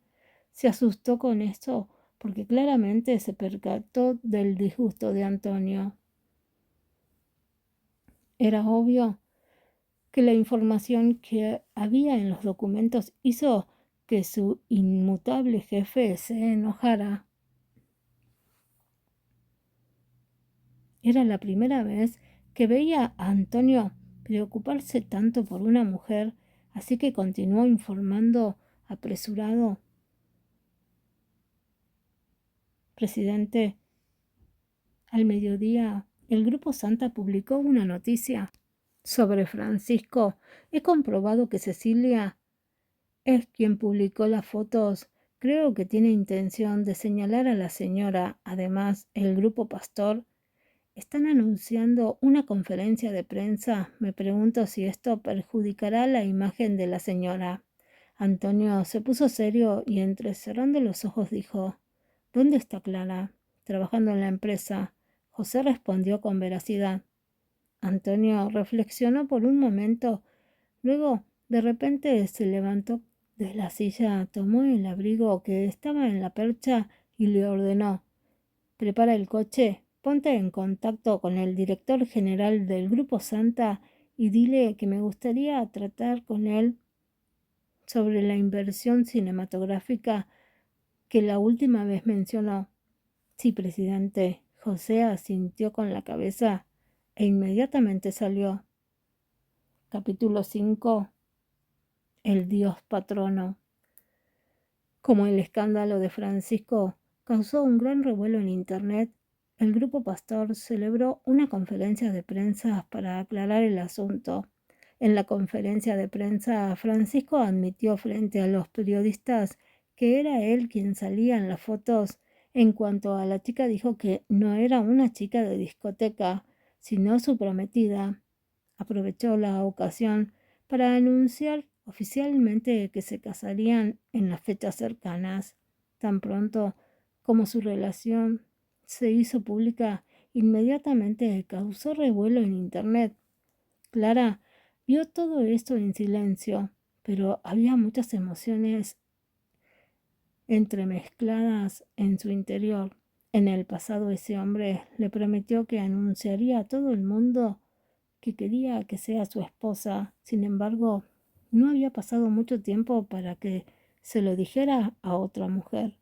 se asustó con esto porque claramente se percató del disgusto de Antonio. Era obvio que la información que había en los documentos hizo que su inmutable jefe se enojara. Era la primera vez que veía a Antonio preocuparse tanto por una mujer, así que continuó informando apresurado. Presidente, al mediodía, el Grupo Santa publicó una noticia sobre Francisco. He comprobado que Cecilia es quien publicó las fotos. Creo que tiene intención de señalar a la señora. Además, el Grupo Pastor están anunciando una conferencia de prensa. Me pregunto si esto perjudicará la imagen de la señora. Antonio se puso serio y entrecerrando los ojos dijo: ¿Dónde está Clara? Trabajando en la empresa. José respondió con veracidad. Antonio reflexionó por un momento. Luego, de repente, se levantó de la silla, tomó el abrigo que estaba en la percha y le ordenó: Prepara el coche, ponte en contacto con el director general del Grupo Santa y dile que me gustaría tratar con él sobre la inversión cinematográfica que la última vez mencionó. Sí, presidente. José asintió con la cabeza e inmediatamente salió. Capítulo 5. El Dios patrono. Como el escándalo de Francisco causó un gran revuelo en Internet, el Grupo Pastor celebró una conferencia de prensa para aclarar el asunto. En la conferencia de prensa, Francisco admitió frente a los periodistas que era él quien salía en las fotos. En cuanto a la chica, dijo que no era una chica de discoteca, sino su prometida. Aprovechó la ocasión para anunciar oficialmente que se casarían en las fechas cercanas. Tan pronto como su relación se hizo pública, inmediatamente causó revuelo en Internet. Clara vio todo esto en silencio, pero había muchas emociones entremezcladas en su interior. En el pasado ese hombre le prometió que anunciaría a todo el mundo que quería que sea su esposa. Sin embargo, no había pasado mucho tiempo para que se lo dijera a otra mujer.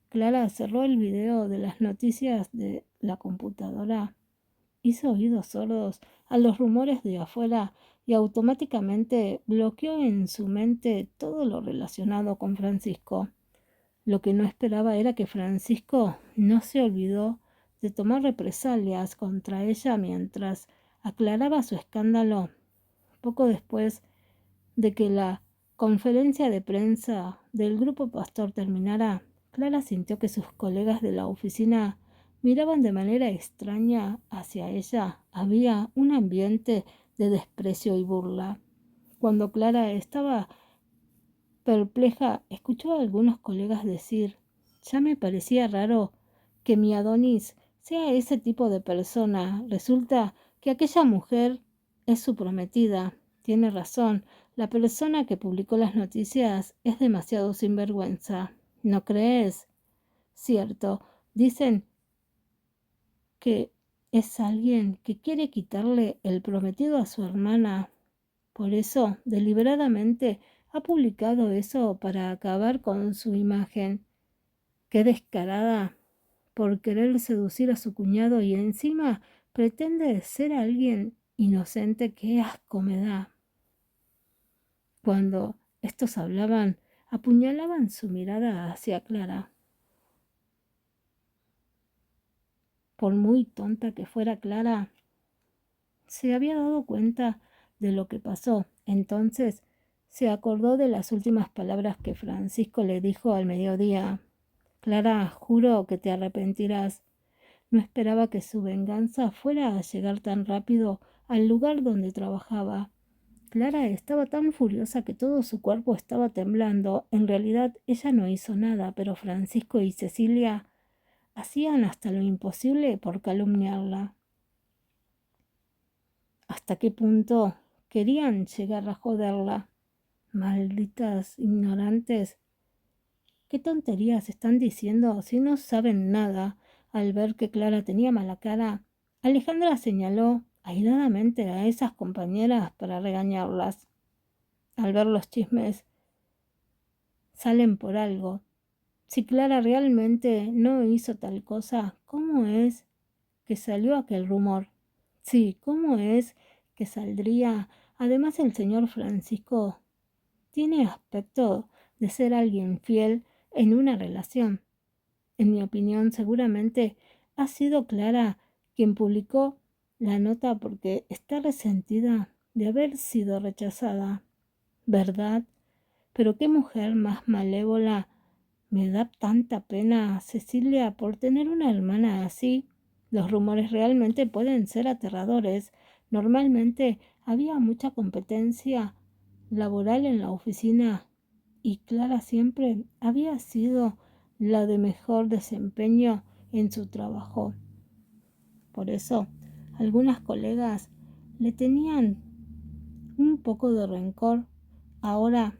Clara cerró el video de las noticias de la computadora, hizo oídos sordos a los rumores de afuera y automáticamente bloqueó en su mente todo lo relacionado con Francisco. Lo que no esperaba era que Francisco no se olvidó de tomar represalias contra ella mientras aclaraba su escándalo. Poco después de que la conferencia de prensa del Grupo Pastor terminara, Clara sintió que sus colegas de la oficina miraban de manera extraña hacia ella. Había un ambiente de desprecio y burla. Cuando Clara estaba perpleja, escuchó a algunos colegas decir: ya me parecía raro que mi Adonis sea ese tipo de persona. Resulta que aquella mujer es su prometida. Tiene razón, la persona que publicó las noticias es demasiado sinvergüenza. ¿No crees? Cierto, dicen que es alguien que quiere quitarle el prometido a su hermana. Por eso, deliberadamente, ha publicado eso para acabar con su imagen. Qué descarada por querer seducir a su cuñado y encima pretende ser alguien inocente. Qué asco me da. Cuando estos hablaban, apuñalaban su mirada hacia Clara. Por muy tonta que fuera Clara, se había dado cuenta de lo que pasó. Entonces se acordó de las últimas palabras que Francisco le dijo al mediodía. Clara, juro que te arrepentirás. No esperaba que su venganza fuera a llegar tan rápido al lugar donde trabajaba. Clara estaba tan furiosa que todo su cuerpo estaba temblando. En realidad ella no hizo nada, pero Francisco y Cecilia hacían hasta lo imposible por calumniarla. ¿Hasta qué punto querían llegar a joderla? Malditas ignorantes. ¿Qué tonterías están diciendo si no saben nada? Al ver que Clara tenía mala cara, Alejandra señaló airadamente a esas compañeras para regañarlas. Al ver los chismes, salen por algo. Si Clara realmente no hizo tal cosa, ¿cómo es que salió aquel rumor? Sí, ¿cómo es que saldría? Además, el señor Francisco tiene aspecto de ser alguien fiel en una relación. En mi opinión, seguramente ha sido Clara quien publicó la nota porque está resentida de haber sido rechazada. ¿Verdad? Pero qué mujer más malévola. Me da tanta pena, Cecilia, por tener una hermana así. Los rumores realmente pueden ser aterradores. Normalmente había mucha competencia laboral en la oficina y Clara siempre había sido la de mejor desempeño en su trabajo. Por eso, algunas colegas le tenían un poco de rencor. Ahora,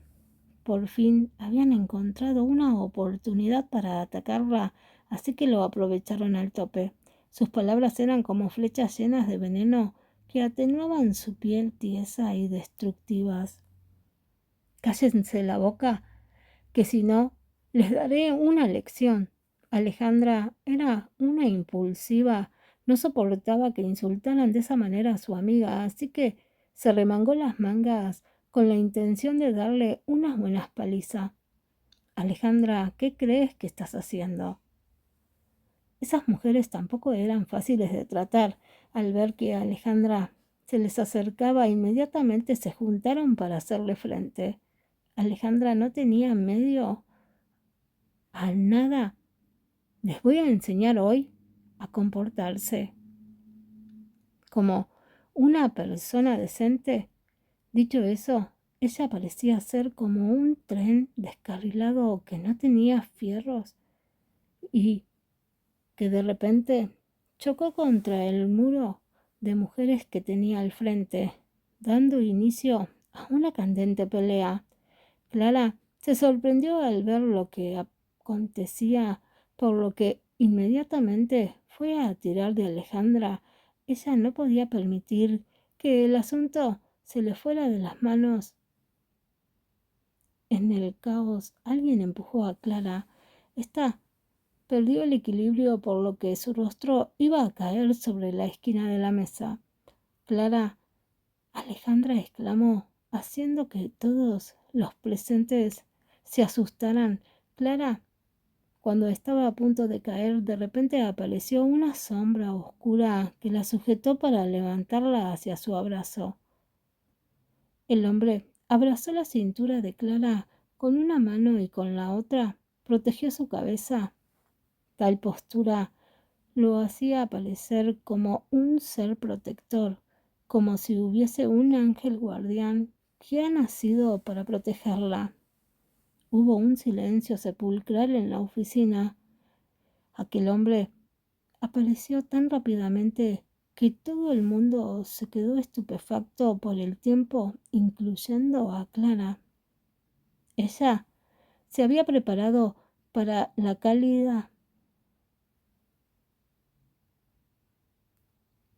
por fin, habían encontrado una oportunidad para atacarla, así que lo aprovecharon al tope. Sus palabras eran como flechas llenas de veneno que atenuaban su piel tiesa y destructivas. Cállense la boca, que si no, les daré una lección. Alejandra era una impulsiva, no soportaba que insultaran de esa manera a su amiga, así que se remangó las mangas con la intención de darle unas buenas palizas. Alejandra, ¿qué crees que estás haciendo? Esas mujeres tampoco eran fáciles de tratar. Al ver que Alejandra se les acercaba, inmediatamente se juntaron para hacerle frente. Alejandra no tenía medio a nada. Les voy a enseñar hoy a comportarse como una persona decente. Dicho eso, ella parecía ser como un tren descarrilado que no tenía fierros y que de repente chocó contra el muro de mujeres que tenía al frente, dando inicio a una candente pelea. Clara se sorprendió al ver lo que acontecía, por lo que inmediatamente fue a tirar de Alejandra. Ella no podía permitir que el asunto se le fuera de las manos. En el caos, alguien empujó a Clara. Esta perdió el equilibrio, por lo que su rostro iba a caer sobre la esquina de la mesa. Clara, Alejandra exclamó, haciendo que todos los presentes se asustaran. Clara, cuando estaba a punto de caer, de repente apareció una sombra oscura que la sujetó para levantarla hacia su abrazo. El hombre abrazó la cintura de Clara con una mano y con la otra protegió su cabeza. Tal postura lo hacía aparecer como un ser protector, como si hubiese un ángel guardián que ha nacido para protegerla. Hubo un silencio sepulcral en la oficina. Aquel hombre apareció tan rápidamente que todo el mundo se quedó estupefacto por el tiempo, incluyendo a Clara. Ella se había preparado para la cálida,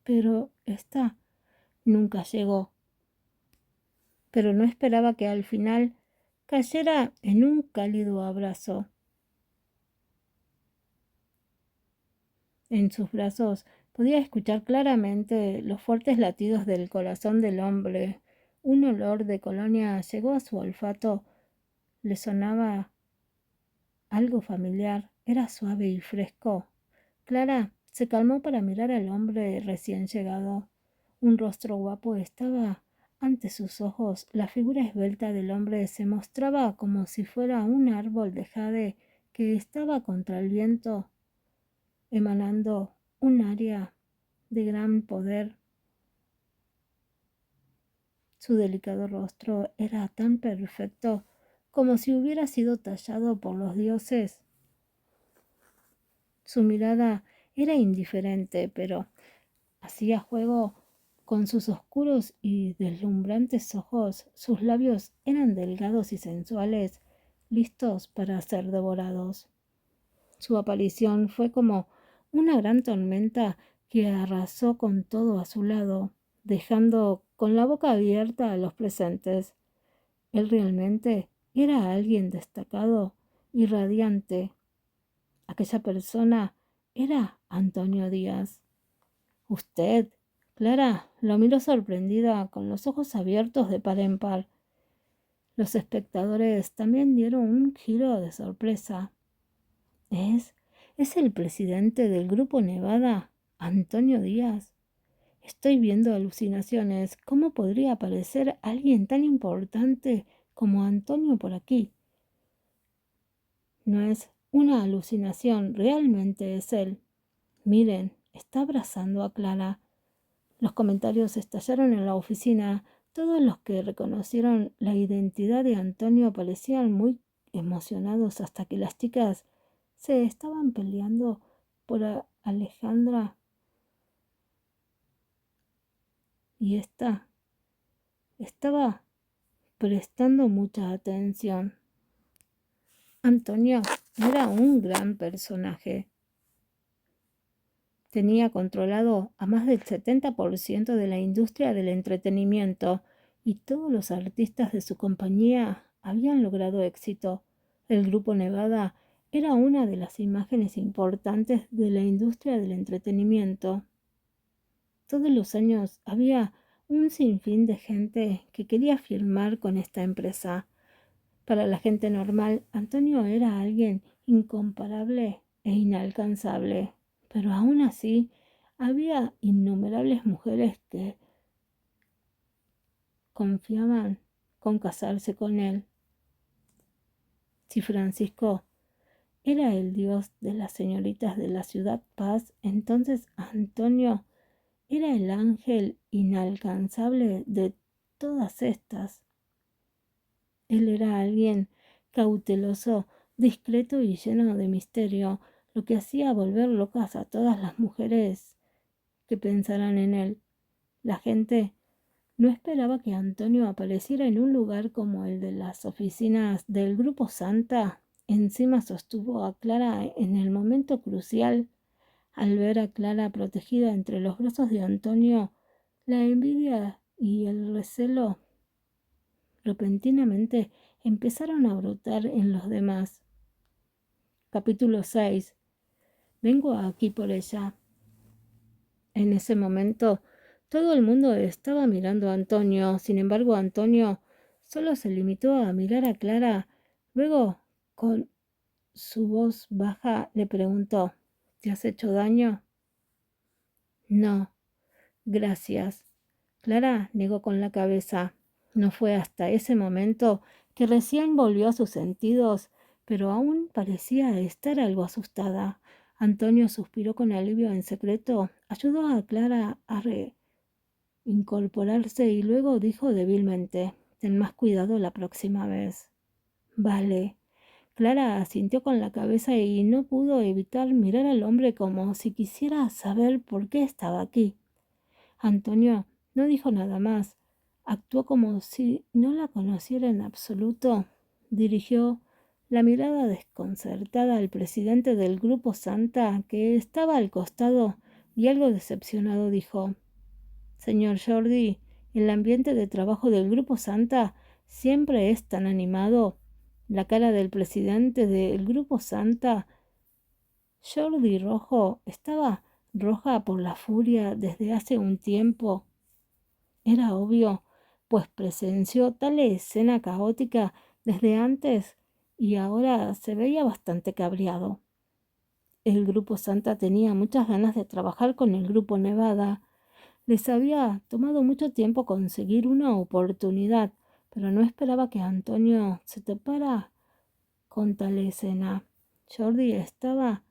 pero esta nunca llegó. Pero no esperaba que al final cayera en un cálido abrazo. En sus brazos podía escuchar claramente los fuertes latidos del corazón del hombre, Un olor de colonia llegó a su olfato. Le sonaba algo familiar. Era suave y fresco. Clara se calmó para mirar al hombre recién llegado. Un rostro guapo estaba ante sus ojos. La figura esbelta del hombre se mostraba como si fuera un árbol de jade que estaba contra el viento, emanando un aria de gran poder. Su delicado rostro era tan perfecto como si hubiera sido tallado por los dioses. Su mirada era indiferente, pero hacía juego con sus oscuros y deslumbrantes ojos. Sus labios eran delgados y sensuales, listos para ser devorados. Su aparición fue como una gran tormenta que arrasó con todo a su lado, dejando con la boca abierta a los presentes. Él realmente era alguien destacado y radiante. Aquella persona era Antonio Díaz. Usted, Clara, lo miró sorprendida, con los ojos abiertos de par en par. Los espectadores también dieron un giro de sorpresa. ¿Es? ¿Es el presidente del Grupo Nevada, Antonio Díaz? Estoy viendo alucinaciones. ¿Cómo podría aparecer alguien tan importante como Antonio por aquí? No es una alucinación, realmente es él. Miren, está abrazando a Clara. Los comentarios estallaron en la oficina. Todos los que reconocieron la identidad de Antonio parecían muy emocionados hasta que las chicas se estaban peleando por Alejandra y esta estaba prestando mucha atención. Antonio era un gran personaje. Tenía controlado a más del 70% de la industria del entretenimiento y todos los artistas de su compañía habían logrado éxito. El Grupo Nevada era una de las imágenes importantes de la industria del entretenimiento. Todos los años había un sinfín de gente que quería firmar con esta empresa. Para la gente normal, Antonio era alguien incomparable e inalcanzable, pero aún así había innumerables mujeres que confiaban con casarse con él. Si Francisco era el dios de las señoritas de la ciudad Paz, entonces Antonio era el ángel inalcanzable de todas estas. Él era alguien cauteloso, discreto y lleno de misterio, lo que hacía volver locas a todas las mujeres que pensaran en él. La gente no esperaba que Antonio apareciera en un lugar como el de las oficinas del Grupo Santa. Encima sostuvo a Clara en el momento crucial. Al ver a Clara protegida entre los brazos de Antonio, la envidia y el recelo repentinamente empezaron a brotar en los demás. Capítulo 6. Vengo aquí por ella. En ese momento, todo el mundo estaba mirando a Antonio. Sin embargo, Antonio solo se limitó a mirar a Clara. Luego, con su voz baja, le preguntó: ¿Te has hecho daño? No, gracias. Clara negó con la cabeza. No fue hasta ese momento que recién volvió a sus sentidos, pero aún parecía estar algo asustada. Antonio suspiró con alivio en secreto, ayudó a Clara a reincorporarse y luego dijo débilmente: Ten más cuidado la próxima vez. Vale. Clara asintió con la cabeza y no pudo evitar mirar al hombre como si quisiera saber por qué estaba aquí. Antonio no dijo nada más. Actuó como si no la conociera en absoluto. Dirigió la mirada desconcertada al presidente del Grupo Santa, que estaba al costado, y algo decepcionado dijo: Señor Jordi, el ambiente de trabajo del Grupo Santa siempre es tan animado. La cara del presidente del Grupo Santa, Jordi Rojo, estaba roja por la furia desde hace un tiempo. Era obvio, pues presenció tal escena caótica desde antes y ahora se veía bastante cabreado. El Grupo Santa tenía muchas ganas de trabajar con el Grupo Nevada. Les había tomado mucho tiempo conseguir una oportunidad, pero no esperaba que Antonio se topara con tal escena. Jordi estaba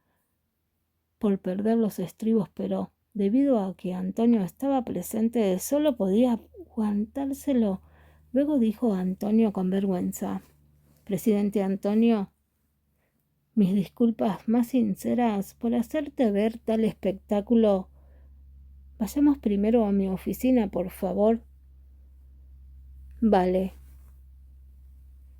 por perder los estribos, pero debido a que Antonio estaba presente, solo podía aguantárselo. Luego dijo Antonio con vergüenza: Presidente Antonio, mis disculpas más sinceras por hacerte ver tal espectáculo. Vayamos primero a mi oficina, por favor. Vale.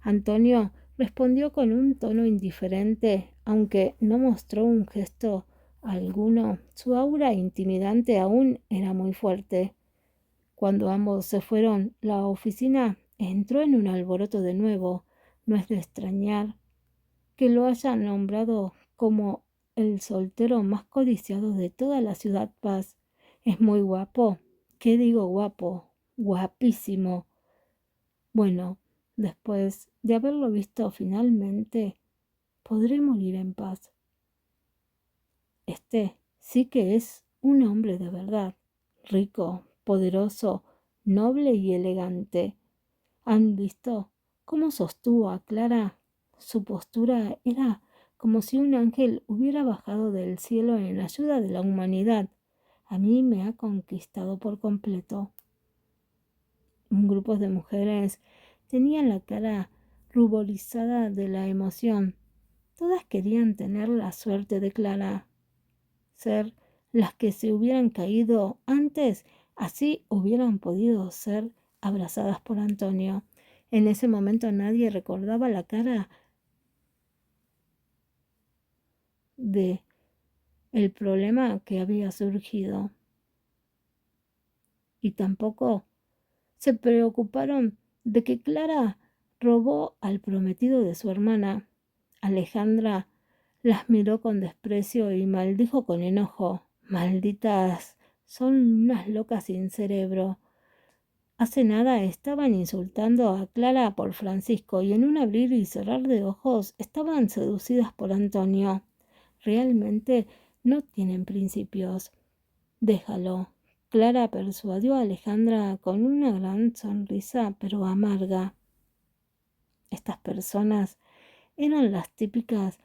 Antonio respondió con un tono indiferente, aunque no mostró un gesto alguno. Su aura intimidante aún era muy fuerte. Cuando ambos se fueron, la oficina entró en un alboroto de nuevo. No es de extrañar que lo hayan nombrado como el soltero más codiciado de toda la ciudad Paz. Es muy guapo. ¿Qué digo guapo? Guapísimo. Bueno, después de haberlo visto finalmente, podré morir en paz. Este sí que es un hombre de verdad, rico, poderoso, noble y elegante. ¿Han visto cómo sostuvo a Clara? Su postura era como si un ángel hubiera bajado del cielo en ayuda de la humanidad. A mí me ha conquistado por completo. Un grupo de mujeres tenían la cara ruborizada de la emoción. Todas querían tener la suerte de Clara, ser las que se hubieran caído antes, así hubieran podido ser abrazadas por Antonio. En ese momento nadie recordaba la cara de el problema que había surgido y tampoco se preocuparon de que Clara robó al prometido de su hermana. Alejandra las miró con desprecio y maldijo con enojo. Malditas, son unas locas sin cerebro. Hace nada estaban insultando a Clara por Francisco y en un abrir y cerrar de ojos estaban seducidas por Antonio. Realmente no tienen principios. Déjalo. Clara persuadió a Alejandra con una gran sonrisa, pero amarga. Estas personas eran las típicas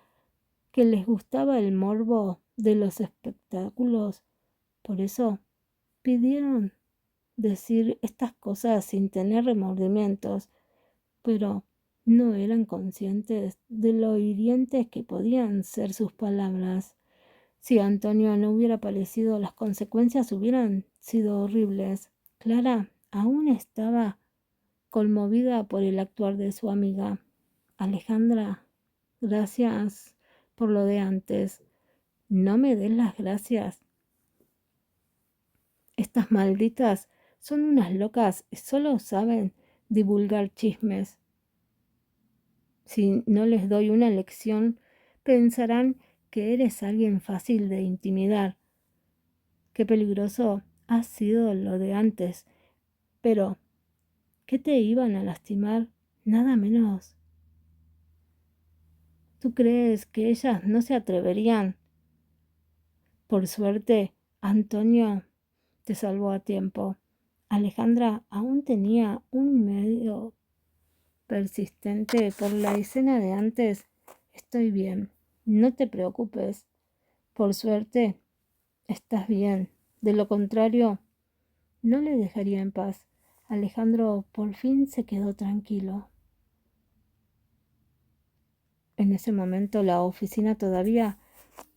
que les gustaba el morbo de los espectáculos. Por eso pidieron decir estas cosas sin tener remordimientos, pero no eran conscientes de lo hirientes que podían ser sus palabras. Si Antonio no hubiera aparecido, las consecuencias hubieran sido horribles. Clara aún estaba conmovida por el actuar de su amiga. Alejandra, gracias por lo de antes. No me des las gracias. Estas malditas son unas locas y solo saben divulgar chismes. Si no les doy una lección, pensarán que eres alguien fácil de intimidar. Qué peligroso ha sido lo de antes. Pero, ¿qué te iban a lastimar? Nada menos. ¿Tú crees que ellas no se atreverían? Por suerte, Antonio te salvó a tiempo. Alejandra aún tenía un medio persistente por la escena de antes. Estoy bien. No te preocupes. Por suerte, estás bien. De lo contrario, no le dejaría en paz. Alejandro por fin se quedó tranquilo. En ese momento la oficina todavía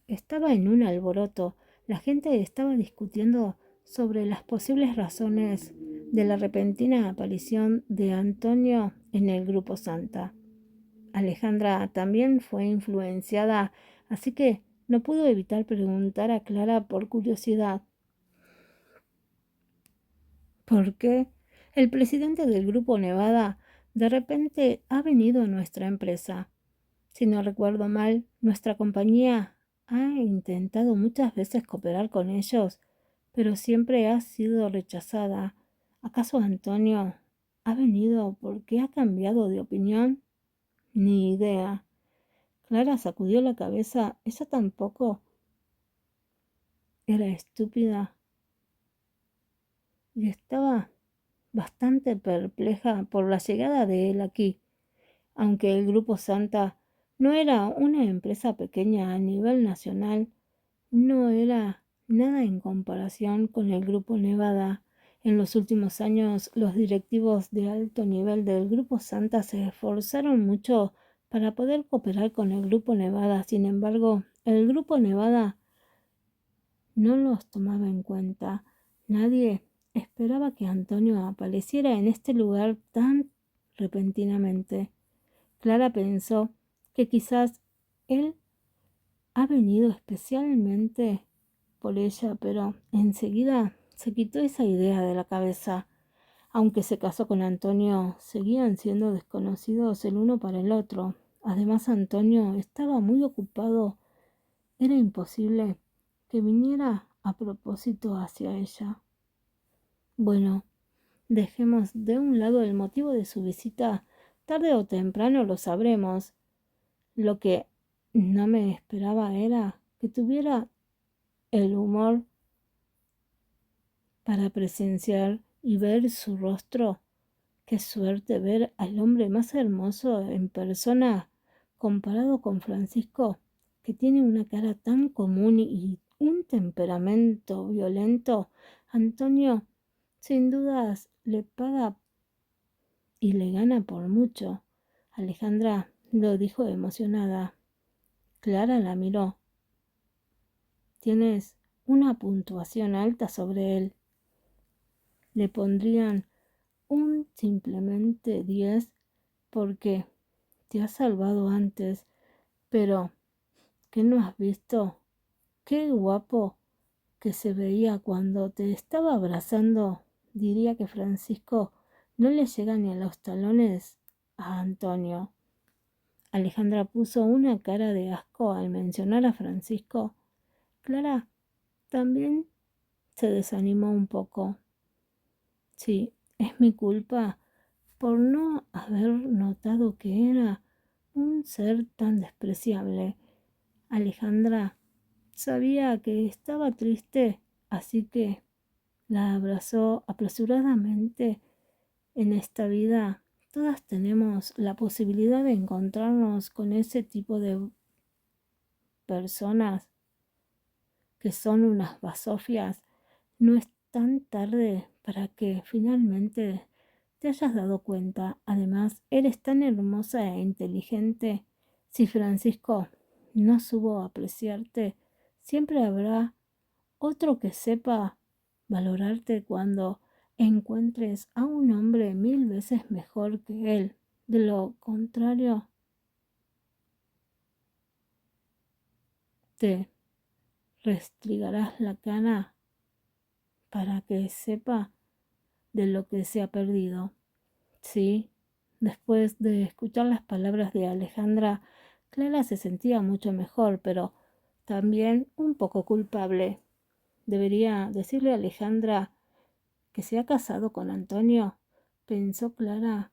estaba en un alboroto. La gente estaba discutiendo sobre las posibles razones de la repentina aparición de Antonio en el Grupo Santa. Alejandra también fue influenciada, así que no pudo evitar preguntar a Clara por curiosidad: ¿por qué el presidente del Grupo Nevada de repente ha venido a nuestra empresa? Si no recuerdo mal, nuestra compañía ha intentado muchas veces cooperar con ellos, pero siempre ha sido rechazada. ¿Acaso Antonio ¿Ha venido porque ha cambiado de opinión? Ni idea. Clara sacudió la cabeza. Ella tampoco era estúpida y estaba bastante perpleja por la llegada de él aquí. Aunque el Grupo Santa no era una empresa pequeña a nivel nacional, no era nada en comparación con el Grupo Nevada. En los últimos años, los directivos de alto nivel del Grupo Santa se esforzaron mucho para poder cooperar con el Grupo Nevada. Sin embargo, el Grupo Nevada no los tomaba en cuenta. Nadie esperaba que Antonio apareciera en este lugar tan repentinamente. Clara pensó que quizás él ha venido especialmente por ella, pero enseguida se quitó esa idea de la cabeza. Aunque se casó con Antonio, seguían siendo desconocidos el uno para el otro. Además, Antonio estaba muy ocupado. Era imposible que viniera a propósito hacia ella. Bueno, dejemos de un lado el motivo de su visita. Tarde o temprano lo sabremos. Lo que no me esperaba era que tuviera el humor para presenciar y ver su rostro. Qué suerte ver al hombre más hermoso en persona comparado con Francisco, que tiene una cara tan común y un temperamento violento. Antonio, sin dudas, le paga y le gana por mucho. Alejandra lo dijo emocionada. Clara la miró. Tienes una puntuación alta sobre él. Le pondrían un simplemente 10 porque te has salvado antes, pero ¿qué no has visto? Qué guapo que se veía cuando te estaba abrazando. Diría que Francisco no le llega ni a los talones a Antonio. Alejandra puso una cara de asco al mencionar a Francisco. Clara también se desanimó un poco. Sí, es mi culpa por no haber notado que era un ser tan despreciable. Alejandra sabía que estaba triste, así que la abrazó apresuradamente. En esta vida todas tenemos la posibilidad de encontrarnos con ese tipo de personas que son unas basofias. No es tan tarde para que finalmente te hayas dado cuenta. Además, eres tan hermosa e inteligente. Si Francisco no supo apreciarte, siempre habrá otro que sepa valorarte cuando encuentres a un hombre 1000 veces mejor que él. De lo contrario, te restregarás la cara para que sepa de lo que se ha perdido. Sí, después de escuchar las palabras de Alejandra, Clara se sentía mucho mejor, pero también un poco culpable. Debería decirle a Alejandra que se ha casado con Antonio, pensó Clara.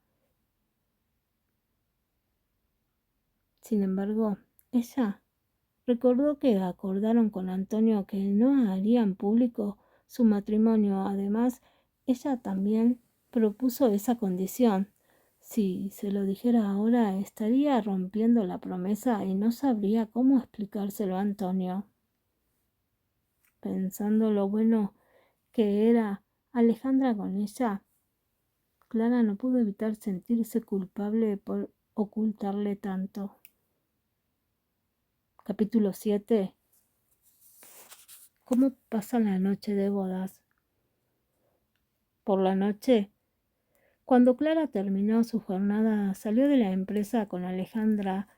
Sin embargo, ella recordó que acordaron con Antonio que no harían público su matrimonio. Además, ella también propuso esa condición. Si se lo dijera ahora, estaría rompiendo la promesa y no sabría cómo explicárselo a Antonio. Pensando lo bueno que era Alejandra con ella, Clara no pudo evitar sentirse culpable por ocultarle tanto. Capítulo 7. ¿Cómo pasa la noche de bodas? Por la noche, cuando Clara terminó su jornada, salió de la empresa con Alejandra.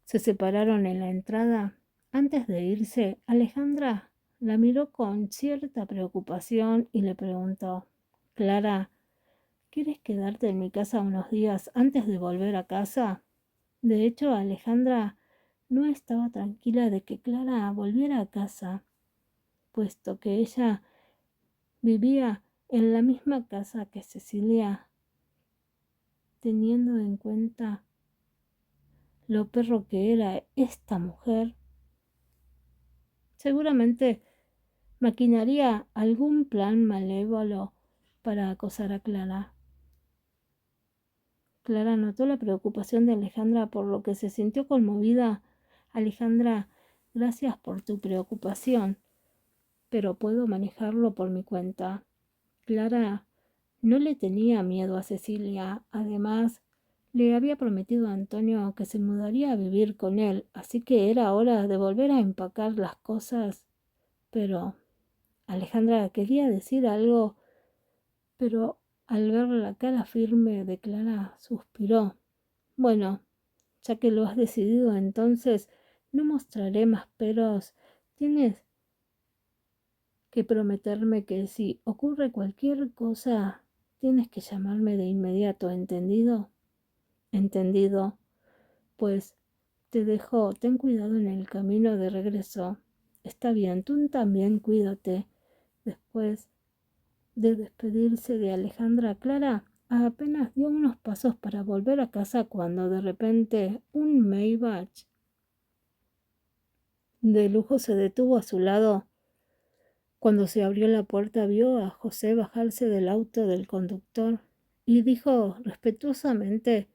Se separaron en la entrada. Antes de irse, Alejandra la miró con cierta preocupación y le preguntó: Clara, ¿quieres quedarte en mi casa unos días antes de volver a casa? De hecho, Alejandra no estaba tranquila de que Clara volviera a casa, puesto que ella vivía en la misma casa que Cecilia. teniendo en cuenta lo perro que era esta mujer, seguramente maquinaría algún plan malévolo para acosar a Clara. Clara notó la preocupación de Alejandra, por lo que se sintió conmovida. Alejandra, gracias por tu preocupación, pero puedo manejarlo por mi cuenta. Clara no le tenía miedo a Cecilia. Además, le había prometido a Antonio que se mudaría a vivir con él, así que era hora de volver a empacar las cosas. Pero Alejandra quería decir algo, pero al ver la cara firme de Clara, suspiró. Bueno, ya que lo has decidido, entonces no mostraré más peros. Tienes que prometerme que si ocurre cualquier cosa, tienes que llamarme de inmediato, ¿entendido? Entendido. Pues te dejo, ten cuidado en el camino de regreso. Está bien, tú también cuídate. Después de despedirse de Alejandra, Clara apenas dio unos pasos para volver a casa cuando de repente un Maybach de lujo se detuvo a su lado. Cuando se abrió la puerta vio a José bajarse del auto del conductor y dijo respetuosamente: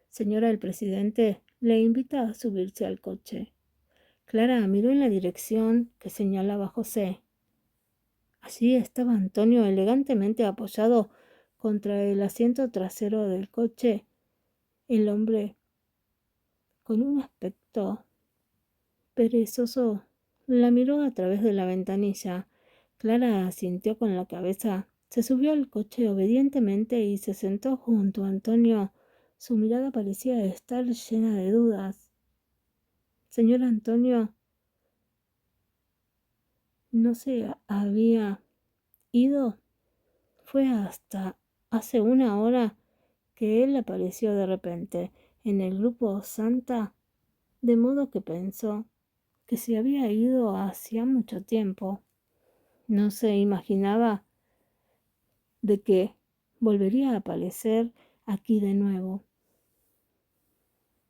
Señora el presidente, le invita a subirse al coche. Clara miró en la dirección que señalaba José. Allí estaba Antonio elegantemente apoyado contra el asiento trasero del coche. El hombre, con un aspecto perezoso, la miró a través de la ventanilla. Clara asintió con la cabeza. Se subió al coche obedientemente y se sentó junto a Antonio. Su mirada parecía estar llena de dudas. Señor Antonio no se había ido. Fue hasta hace una hora que él apareció de repente en el grupo Santa, de modo que pensó que se había ido hacía mucho tiempo. No se imaginaba de que volvería a aparecer aquí de nuevo.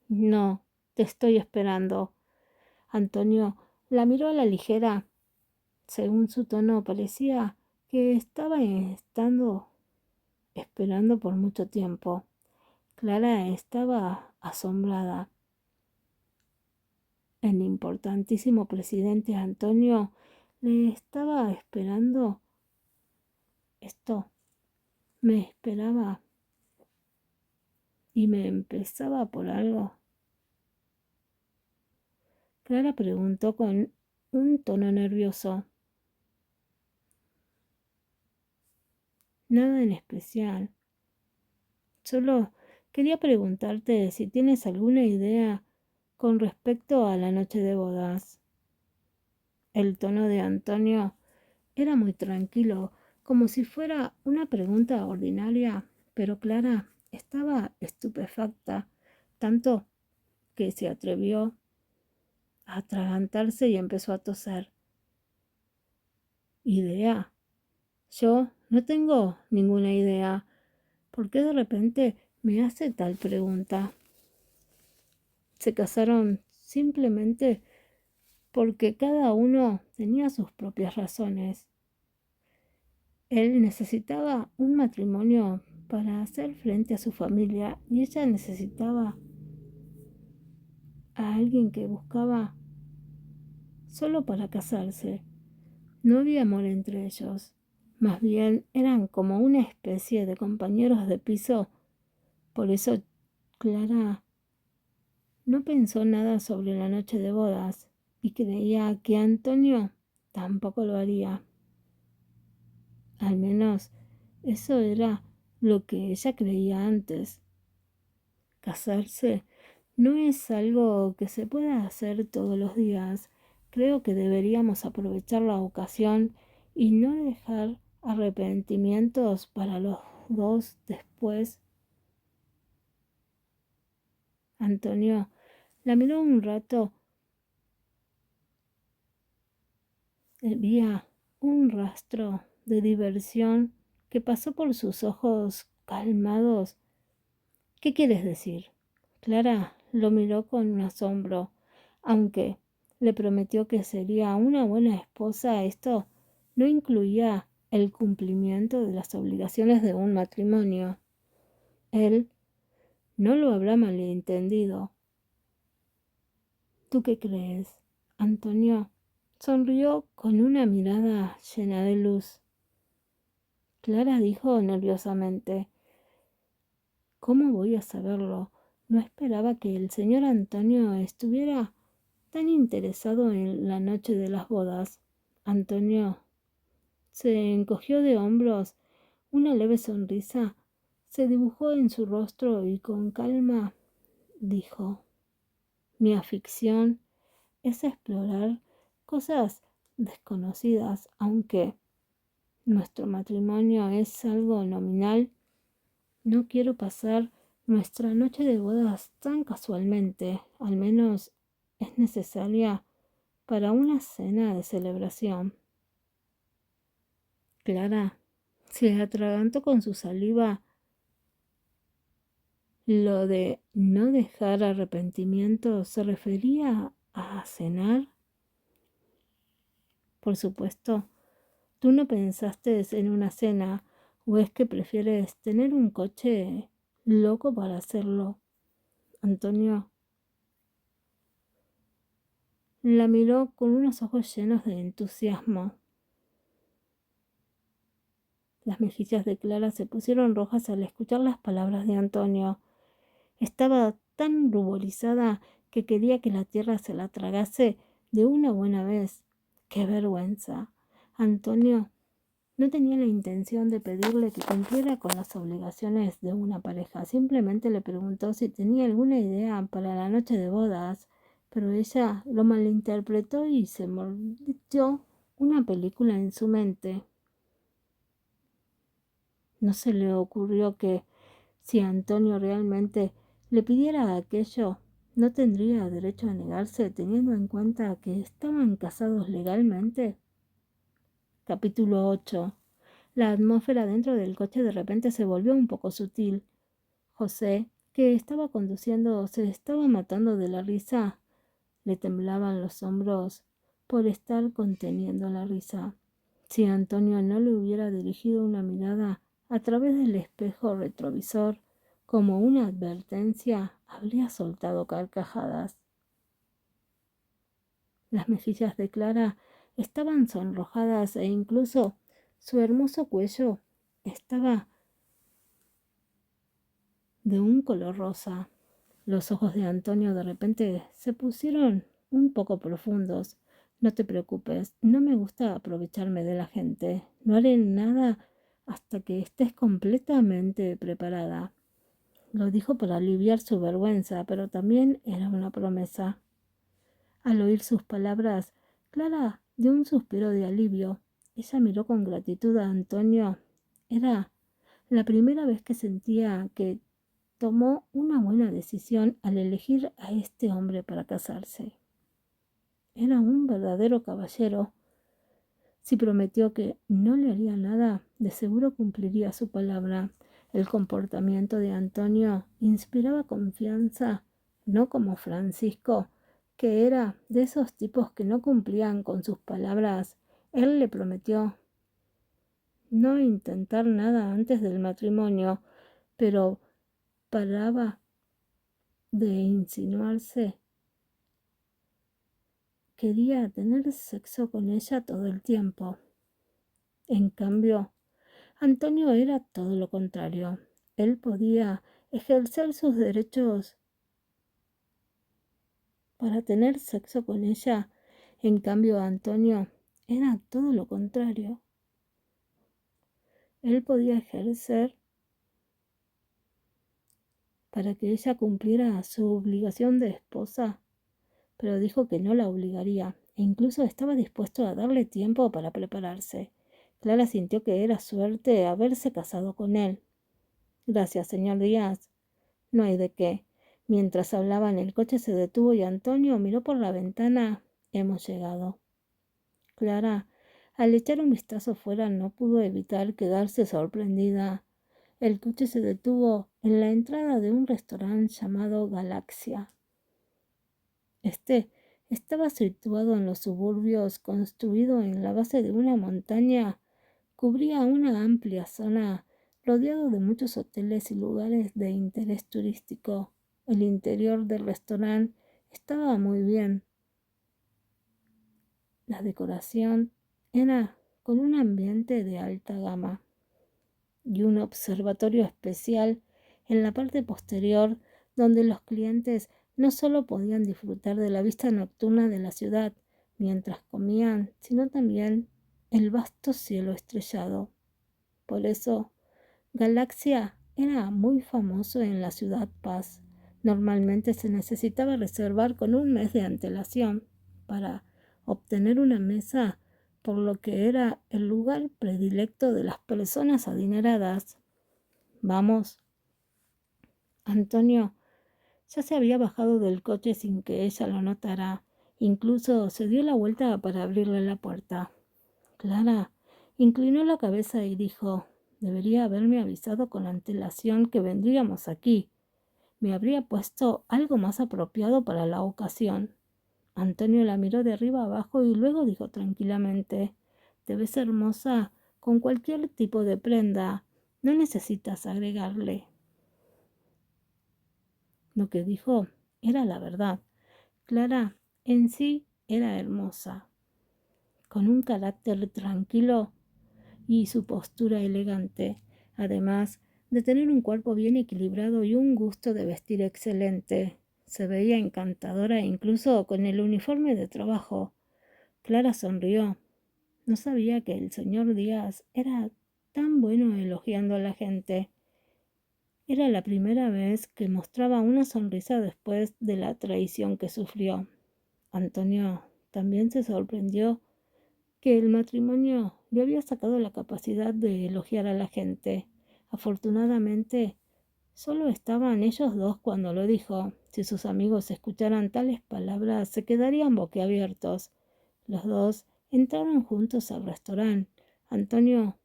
No, te estoy esperando. Antonio la miró a la ligera. Según su tono, parecía que estaba estando esperando por mucho tiempo. Clara estaba asombrada. El importantísimo presidente Antonio le estaba esperando. Esto me esperaba y me empezaba por algo. Clara preguntó con un tono nervioso. Nada en especial. Solo quería preguntarte si tienes alguna idea con respecto a la noche de bodas. El tono de Antonio era muy tranquilo, como si fuera una pregunta ordinaria, pero Clara estaba estupefacta, tanto que se atrevió a atragantarse y empezó a toser. ¿Idea? Yo no tengo ninguna idea. ¿Por qué de repente me hace tal pregunta? Se casaron simplemente porque cada uno tenía sus propias razones. Él necesitaba un matrimonio para hacer frente a su familia y ella necesitaba a alguien que buscaba solo para casarse. No había amor entre ellos. Más bien eran como una especie de compañeros de piso. Por eso Clara no pensó nada sobre la noche de bodas y creía que Antonio tampoco lo haría. Al menos eso era lo que ella creía antes. Casarse no es algo que se pueda hacer todos los días. Creo que deberíamos aprovechar la ocasión y no dejar arrepentimientos para los dos después. Antonio la miró un rato. Había un rastro de diversión que pasó por sus ojos calmados ¿Qué quieres decir? Clara lo miró con asombro. Aunque le prometió que sería una buena esposa, esto no incluía el cumplimiento de las obligaciones de un matrimonio. Él no lo habrá malentendido. ¿Tú qué crees? Antonio sonrió con una mirada llena de luz. Clara dijo nerviosamente: ¿Cómo voy a saberlo? No esperaba que el señor Antonio estuviera tan interesado en la noche de las bodas. Antonio se encogió de hombros. Una leve sonrisa se dibujó en su rostro y con calma dijo: Mi afición es explorar cosas desconocidas, aunque nuestro matrimonio es algo nominal. No quiero pasar nuestra noche de bodas tan casualmente. Al menos es necesaria para una cena de celebración. Clara se atragantó con su saliva. Lo de no dejar arrepentimiento se refería a cenar. Por supuesto, tú no pensaste en una cena, o es que prefieres tener un coche loco para hacerlo. Antonio la miró con unos ojos llenos de entusiasmo. Las mejillas de Clara se pusieron rojas al escuchar las palabras de Antonio. Estaba tan ruborizada que quería que la tierra se la tragase de una buena vez. ¡Qué vergüenza! Antonio no tenía la intención de pedirle que cumpliera con las obligaciones de una pareja. Simplemente le preguntó si tenía alguna idea para la noche de bodas, pero ella lo malinterpretó y se mordió una película en su mente. No se le ocurrió que, si Antonio realmente le pidiera aquello, no tendría derecho a negarse, teniendo en cuenta que estaban casados legalmente. Capítulo 8. La atmósfera dentro del coche de repente se volvió un poco sutil. José, que estaba conduciendo, se estaba matando de la risa. Le temblaban los hombros por estar conteniendo la risa. Si Antonio no le hubiera dirigido una mirada a través del espejo retrovisor, como una advertencia, habría soltado carcajadas. Las mejillas de Clara estaban sonrojadas e incluso su hermoso cuello estaba de un color rosa. Los ojos de Antonio de repente se pusieron un poco profundos. No te preocupes, no me gusta aprovecharme de la gente. No haré nada hasta que estés completamente preparada. Lo dijo para aliviar su vergüenza, pero también era una promesa. Al oír sus palabras, Clara dio un suspiro de alivio. Ella miró con gratitud a Antonio. Era la primera vez que sentía que tomó una buena decisión al elegir a este hombre para casarse. Era un verdadero caballero. Si prometió que no le haría nada, de seguro cumpliría su palabra. El comportamiento de Antonio inspiraba confianza, no como Francisco, que era de esos tipos que no cumplían con sus palabras. Él le prometió no intentar nada antes del matrimonio, pero paraba de insinuarse. Quería tener sexo con ella todo el tiempo. En cambio, Antonio era todo lo contrario. Él podía ejercer sus derechos para tener sexo con ella. En cambio, Antonio era todo lo contrario. Él podía ejercer para que ella cumpliera su obligación de esposa, pero dijo que no la obligaría e incluso estaba dispuesto a darle tiempo para prepararse. Clara sintió que era suerte haberse casado con él. Gracias, señor Díaz. No hay de qué. Mientras hablaban, el coche se detuvo y Antonio miró por la ventana. Hemos llegado. Clara, al echar un vistazo fuera, no pudo evitar quedarse sorprendida. El coche se detuvo en la entrada de un restaurante llamado Galaxia. Este estaba situado en los suburbios, construido en la base de una montaña, cubría una amplia zona rodeado de muchos hoteles y lugares de interés turístico. El interior del restaurante estaba muy bien. La decoración era con un ambiente de alta gama y un observatorio especial en la parte posterior donde los clientes no solo podían disfrutar de la vista nocturna de la ciudad mientras comían, sino también el vasto cielo estrellado. Por eso, Galaxia era muy famoso en la ciudad Paz. Normalmente se necesitaba reservar con un mes de antelación para obtener una mesa, por lo que era el lugar predilecto de las personas adineradas. Vamos, Antonio ya se había bajado del coche sin que ella lo notara. Incluso se dio la vuelta para abrirle la puerta. Clara inclinó la cabeza y dijo: «Debería haberme avisado con antelación que vendríamos aquí. Me habría puesto algo más apropiado para la ocasión». Antonio la miró de arriba abajo y luego dijo tranquilamente: «Te ves hermosa con cualquier tipo de prenda. No necesitas agregarle». Lo que dijo era la verdad. Clara en sí era hermosa, con un carácter tranquilo y su postura elegante, además de tener un cuerpo bien equilibrado y un gusto de vestir excelente. Se veía encantadora incluso con el uniforme de trabajo. Clara sonrió. No sabía que el señor Díaz era tan bueno elogiando a la gente. Era la primera vez que mostraba una sonrisa después de la traición que sufrió. Antonio también se sorprendió que el matrimonio le había sacado la capacidad de elogiar a la gente. Afortunadamente, solo estaban ellos dos cuando lo dijo. Si sus amigos escucharan tales palabras, se quedarían boquiabiertos. Los dos entraron juntos al restaurante. Antonio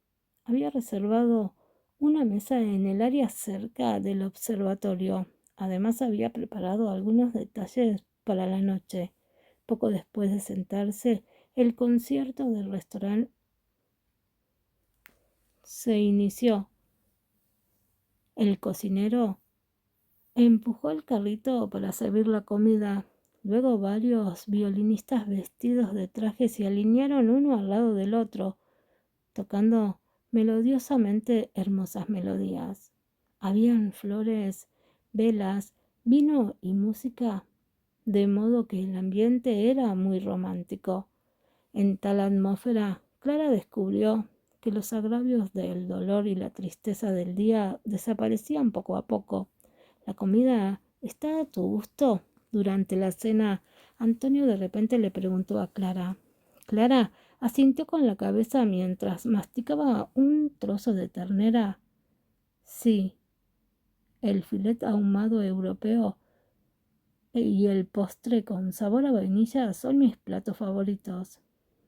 había reservado una mesa en el área cerca del observatorio. Además, había preparado algunos detalles para la noche. Poco después de sentarse, el concierto del restaurante se inició. El cocinero empujó el carrito para servir la comida. Luego varios violinistas vestidos de traje se alinearon uno al lado del otro, tocando melodiosamente hermosas melodías. Habían flores, velas, vino y música, de modo que el ambiente era muy romántico. En tal atmósfera, Clara descubrió que los agravios del dolor y la tristeza del día desaparecían poco a poco. La comida está a tu gusto. Durante la cena, Antonio de repente le preguntó a Clara. Clara asintió con la cabeza mientras masticaba un trozo de ternera. Sí, el filet ahumado europeo y el postre con sabor a vainilla son mis platos favoritos.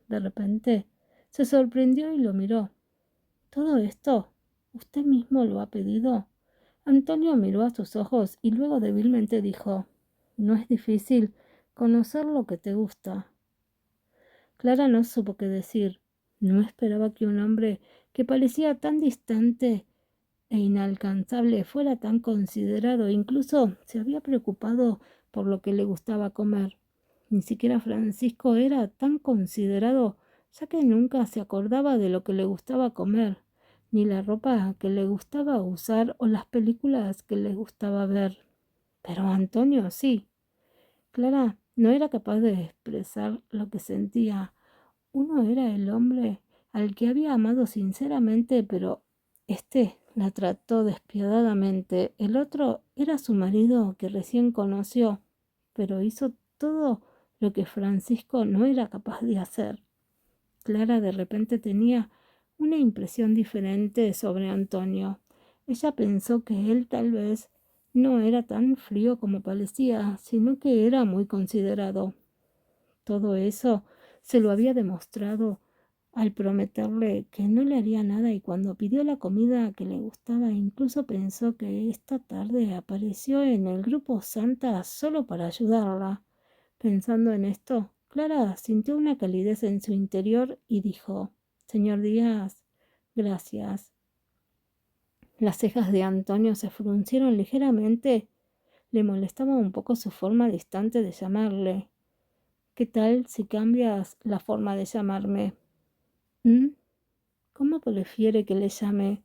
De repente se sorprendió y lo miró. ¿Todo esto usted mismo lo ha pedido? Antonio miró a sus ojos y luego débilmente dijo: «No es difícil conocer lo que te gusta». Clara no supo qué decir. No esperaba que un hombre que parecía tan distante e inalcanzable fuera tan considerado. Incluso se había preocupado por lo que le gustaba comer. Ni siquiera Francisco era tan considerado, ya que nunca se acordaba de lo que le gustaba comer, ni la ropa que le gustaba usar o las películas que le gustaba ver. Pero Antonio sí. Clara no era capaz de expresar lo que sentía. Uno era el hombre al que había amado sinceramente, pero éste la trató despiadadamente. El otro era su marido que recién conoció, pero hizo todo lo que Francisco no era capaz de hacer. Clara de repente tenía una impresión diferente sobre Antonio. Ella pensó que él tal vez no era tan frío como parecía, sino que era muy considerado. Todo eso se lo había demostrado al prometerle que no le haría nada, y cuando pidió la comida que le gustaba, incluso pensó que esta tarde apareció en el grupo Santa solo para ayudarla. Pensando en esto, Clara sintió una calidez en su interior y dijo: «Señor Díaz, gracias». Las cejas de Antonio se fruncieron ligeramente. Le molestaba un poco su forma distante de llamarle. «¿Qué tal si cambias la forma de llamarme?» «¿Mm? ¿Cómo prefiere que le llame?»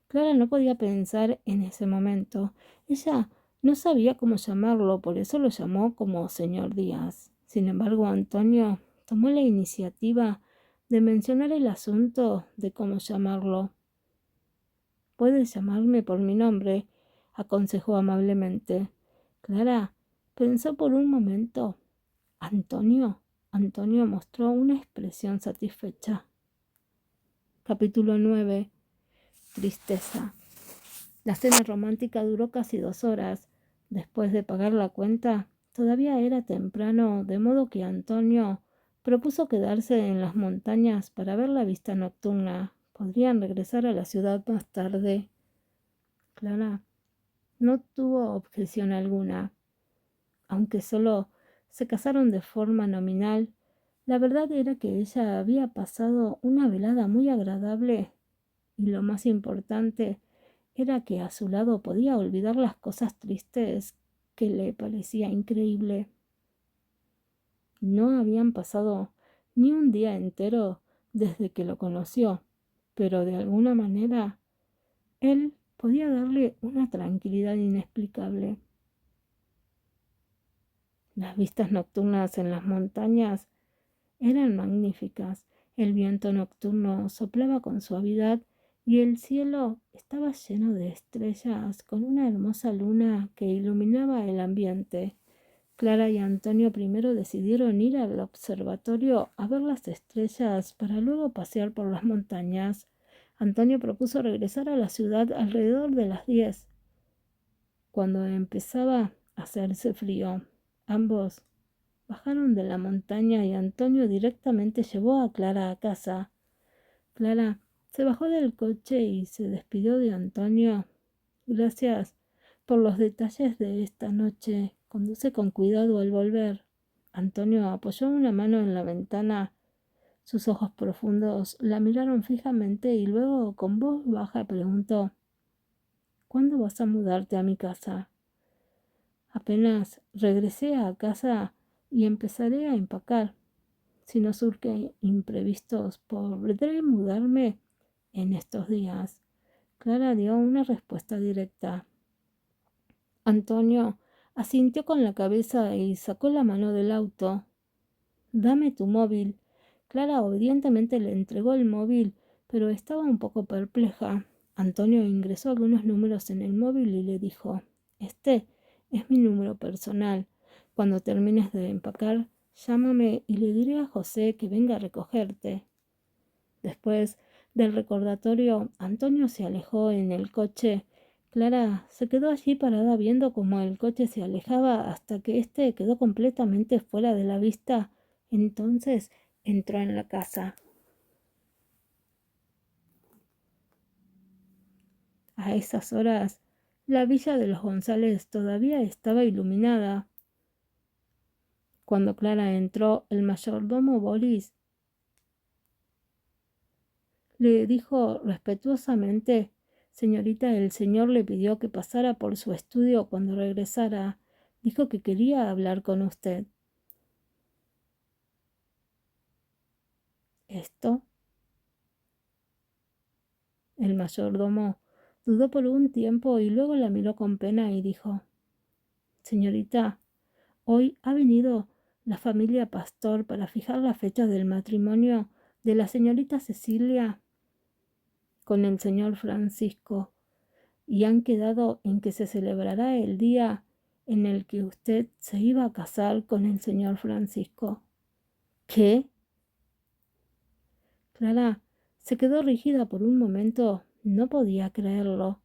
Clara no podía pensar en ese momento. Ella no sabía cómo llamarlo, por eso lo llamó como señor Díaz. Sin embargo, Antonio tomó la iniciativa de mencionar el asunto de cómo llamarlo. «Puedes llamarme por mi nombre», aconsejó amablemente. Clara pensó por un momento. «¿Antonio?» Antonio mostró una expresión satisfecha. Capítulo 9. Tristeza. La cena romántica duró casi 2 horas. Después de pagar la cuenta, todavía era temprano, de modo que Antonio propuso quedarse en las montañas para ver la vista nocturna. Podrían regresar a la ciudad más tarde. Clara no tuvo objeción alguna. Aunque solo se casaron de forma nominal, la verdad era que ella había pasado una velada muy agradable, y lo más importante era que a su lado podía olvidar las cosas tristes que le parecía increíble. No habían pasado ni un día entero desde que lo conoció, pero de alguna manera él podía darle una tranquilidad inexplicable. Las vistas nocturnas en las montañas eran magníficas. El viento nocturno soplaba con suavidad y el cielo estaba lleno de estrellas, con una hermosa luna que iluminaba el ambiente. Clara y Antonio primero decidieron ir al observatorio a ver las estrellas para luego pasear por las montañas. Antonio propuso regresar a la ciudad alrededor de las 10, cuando empezaba a hacerse frío. Ambos bajaron de la montaña y Antonio directamente llevó a Clara a casa. Clara se bajó del coche y se despidió de Antonio. «Gracias por los detalles de esta noche. Conduce con cuidado al volver». Antonio apoyó una mano en la ventana. Sus ojos profundos la miraron fijamente y luego con voz baja preguntó: «¿Cuándo vas a mudarte a mi casa?» «Apenas regresé a casa y empezaré a empacar. Si no surgen imprevistos, podré mudarme en estos días». Clara dio una respuesta directa. Antonio asintió con la cabeza y sacó la mano del auto. «Dame tu móvil». Clara obedientemente le entregó el móvil, pero estaba un poco perpleja. Antonio ingresó algunos números en el móvil y le dijo: «Este es mi número personal. Cuando termines de empacar, llámame y le diré a José que venga a recogerte». Después del recordatorio, Antonio se alejó en el coche. Clara se quedó allí parada viendo cómo el coche se alejaba hasta que éste quedó completamente fuera de la vista. Entonces entró en la casa. A esas horas, la villa de los González todavía estaba iluminada. Cuando Clara entró, el mayordomo Boris le dijo respetuosamente: «Señorita, el señor le pidió que pasara por su estudio cuando regresara. Dijo que quería hablar con usted». ¿Esto? El mayordomo dudó por un tiempo y luego la miró con pena y dijo: «Señorita, hoy ha venido la familia Pastor para fijar la fecha del matrimonio de la señorita Cecilia con el señor Francisco, y han quedado en que se celebrará el día en el que usted se iba a casar con el señor Francisco». «¿Qué?». Clara se quedó rígida por un momento. No podía creerlo.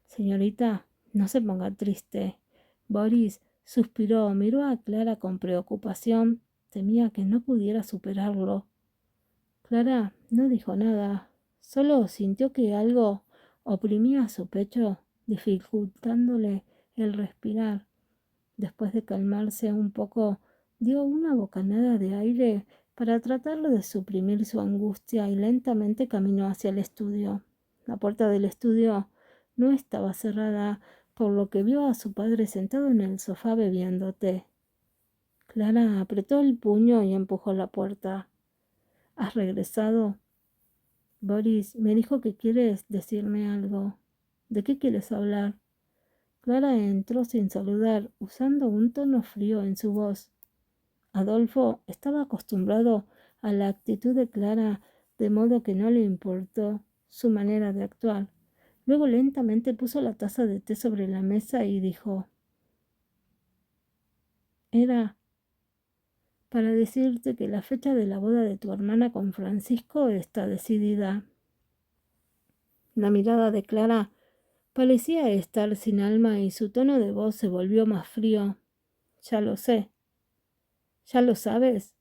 «Señorita, no se ponga triste». Boris suspiró, miró a Clara con preocupación. Temía que no pudiera superarlo. Clara no dijo nada, solo sintió que algo oprimía su pecho, dificultándole el respirar. Después de calmarse un poco, dio una bocanada de aire para tratar de suprimir su angustia y lentamente caminó hacia el estudio. La puerta del estudio no estaba cerrada, por lo que vio a su padre sentado en el sofá bebiendo té. Clara apretó el puño y empujó la puerta. ¿Has regresado? Boris me dijo que quieres decirme algo. ¿De qué quieres hablar? Clara entró sin saludar, usando un tono frío en su voz. Adolfo estaba acostumbrado a la actitud de Clara, de modo que no le importó su manera de actuar. Luego lentamente puso la taza de té sobre la mesa y dijo: Era para decirte que la fecha de la boda de tu hermana con Francisco está decidida. La mirada de Clara parecía estar sin alma y su tono de voz se volvió más frío. Ya lo sé. ¿Ya lo sabes?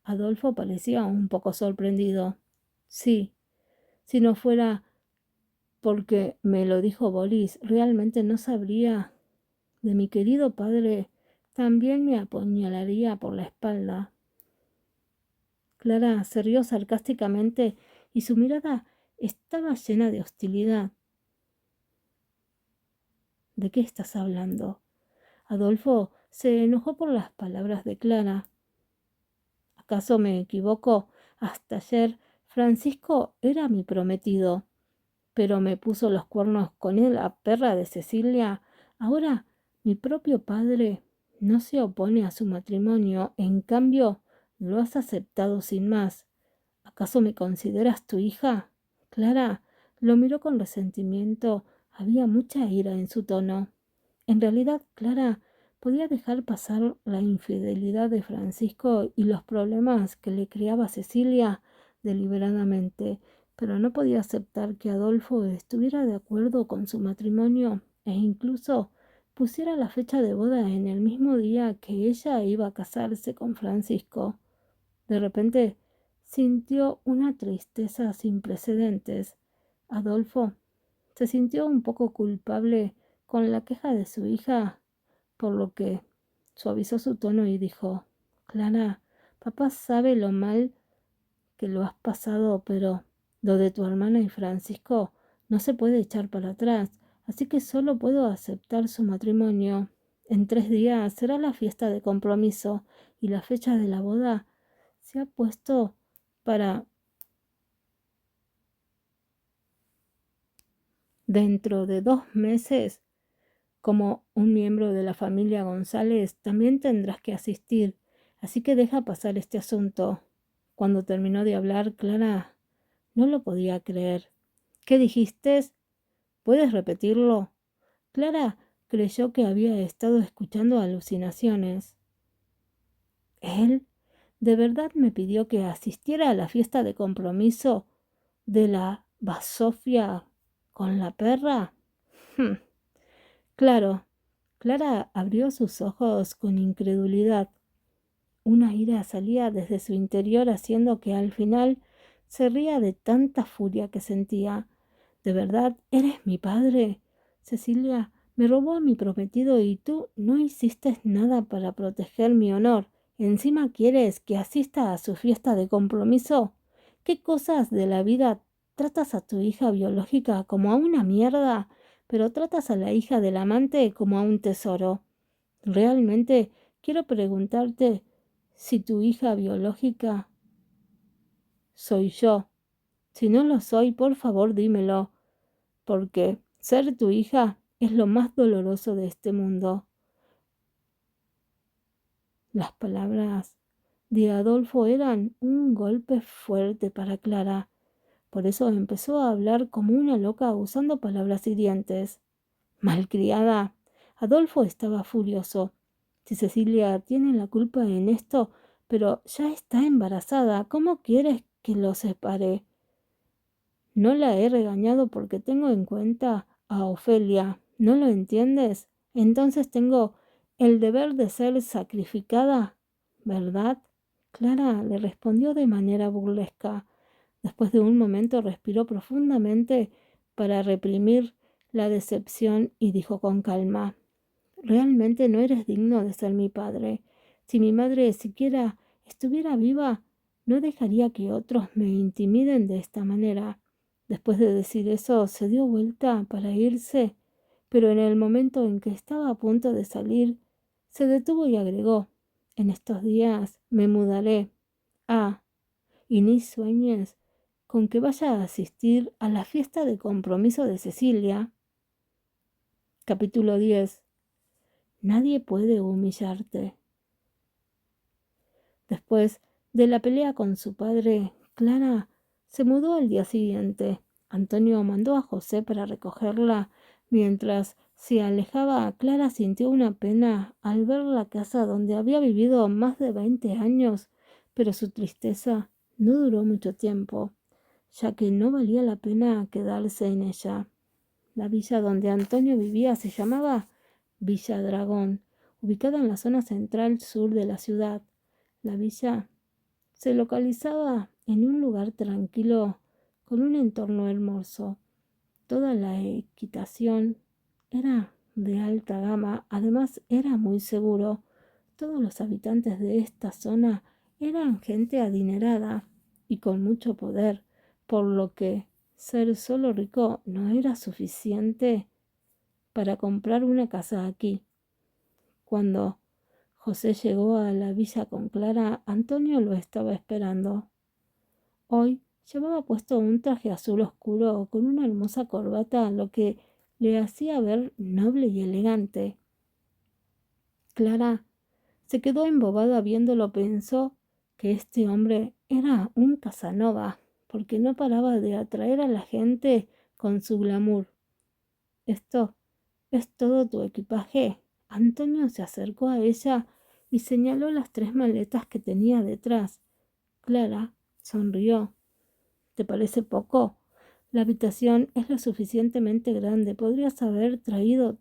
Adolfo parecía un poco sorprendido. Sí, si no fuera porque me lo dijo Boris, realmente no sabría. De mi querido padre también me apuñalaría por la espalda. Clara se rió sarcásticamente y su mirada estaba llena de hostilidad. ¿De qué estás hablando? Adolfo se enojó por las palabras de Clara. ¿Acaso me equivoco? Hasta ayer Francisco era mi prometido, pero me puso los cuernos con él, la perra de Cecilia. Ahora mi propio padre no se opone a su matrimonio, en cambio lo has aceptado sin más. ¿Acaso me consideras tu hija? Clara lo miró con resentimiento. Había mucha ira en su tono. En realidad, Clara podía dejar pasar la infidelidad de Francisco y los problemas que le creaba Cecilia deliberadamente, pero no podía aceptar que Adolfo estuviera de acuerdo con su matrimonio e incluso pusiera la fecha de boda en el mismo día que ella iba a casarse con Francisco. De repente sintió una tristeza sin precedentes. Adolfo se sintió un poco culpable con la queja de su hija, por lo que suavizó su tono y dijo: Clara, papá sabe lo mal que lo has pasado, pero lo de tu hermana y Francisco no se puede echar para atrás, así que solo puedo aceptar su matrimonio. En 3 días será la fiesta de compromiso y la fecha de la boda se ha puesto para dentro de 2 meses. Como un miembro de la familia González, también tendrás que asistir, así que deja pasar este asunto. Cuando terminó de hablar, Clara no lo podía creer. ¿Qué dijiste? ¿Puedes repetirlo? Clara creyó que había estado escuchando alucinaciones. ¿Él de verdad me pidió que asistiera a la fiesta de compromiso de la basofia con la perra? Claro. Clara abrió sus ojos con incredulidad. Una ira salía desde su interior haciendo que al final se ría de tanta furia que sentía. ¿De verdad eres mi padre? Cecilia me robó a mi prometido y tú no hiciste nada para proteger mi honor. ¿Encima quieres que asista a su fiesta de compromiso? ¿Qué cosas de la vida? Tratas a tu hija biológica como a una mierda, pero tratas a la hija del amante como a un tesoro. Realmente quiero preguntarte si tu hija biológica soy yo. Si no lo soy, por favor dímelo, porque ser tu hija es lo más doloroso de este mundo. Las palabras de Adolfo eran un golpe fuerte para Clara. Por eso empezó a hablar como una loca usando palabras hirientes. Malcriada. Adolfo estaba furioso. Si Cecilia tiene la culpa en esto, pero ya está embarazada, ¿cómo quieres que lo separe? No la he regañado porque tengo en cuenta a Ofelia. ¿No lo entiendes? Entonces tengo el deber de ser sacrificada, ¿verdad? Clara le respondió de manera burlesca. Después de un momento respiró profundamente para reprimir la decepción y dijo con calma: «Realmente no eres digno de ser mi padre. Si mi madre siquiera estuviera viva, no dejaría que otros me intimiden de esta manera». Después de decir eso, se dio vuelta para irse, pero en el momento en que estaba a punto de salir, se detuvo y agregó: «En estos días me mudaré. Ah, y ni sueñes con que vaya a asistir a la fiesta de compromiso de Cecilia». Capítulo 10. Nadie puede humillarte. Después de la pelea con su padre, Clara se mudó al día siguiente. Antonio mandó a José para recogerla. Mientras se alejaba, Clara sintió una pena al ver la casa donde había vivido más de 20 años, pero su tristeza no duró mucho tiempo, ya que no valía la pena quedarse en ella. La villa donde Antonio vivía se llamaba Villa Dragón, ubicada en la zona central sur de la ciudad. La villa se localizaba en un lugar tranquilo con un entorno hermoso. Toda la equitación era de alta gama, además era muy seguro. Todos los habitantes de esta zona eran gente adinerada y con mucho poder, por lo que ser solo rico no era suficiente para comprar una casa aquí. Cuando José llegó a la villa con Clara, Antonio lo estaba esperando. Hoy llevaba puesto un traje azul oscuro con una hermosa corbata, lo que le hacía ver noble y elegante. Clara se quedó embobada viéndolo. Pensó que este hombre era un Casanova, porque no paraba de atraer a la gente con su glamour. «¿Esto es todo tu equipaje?». Antonio se acercó a ella y señaló las 3 maletas que tenía detrás. Clara sonrió. «¿Te parece poco? La habitación es lo suficientemente grande. Podrías haber traído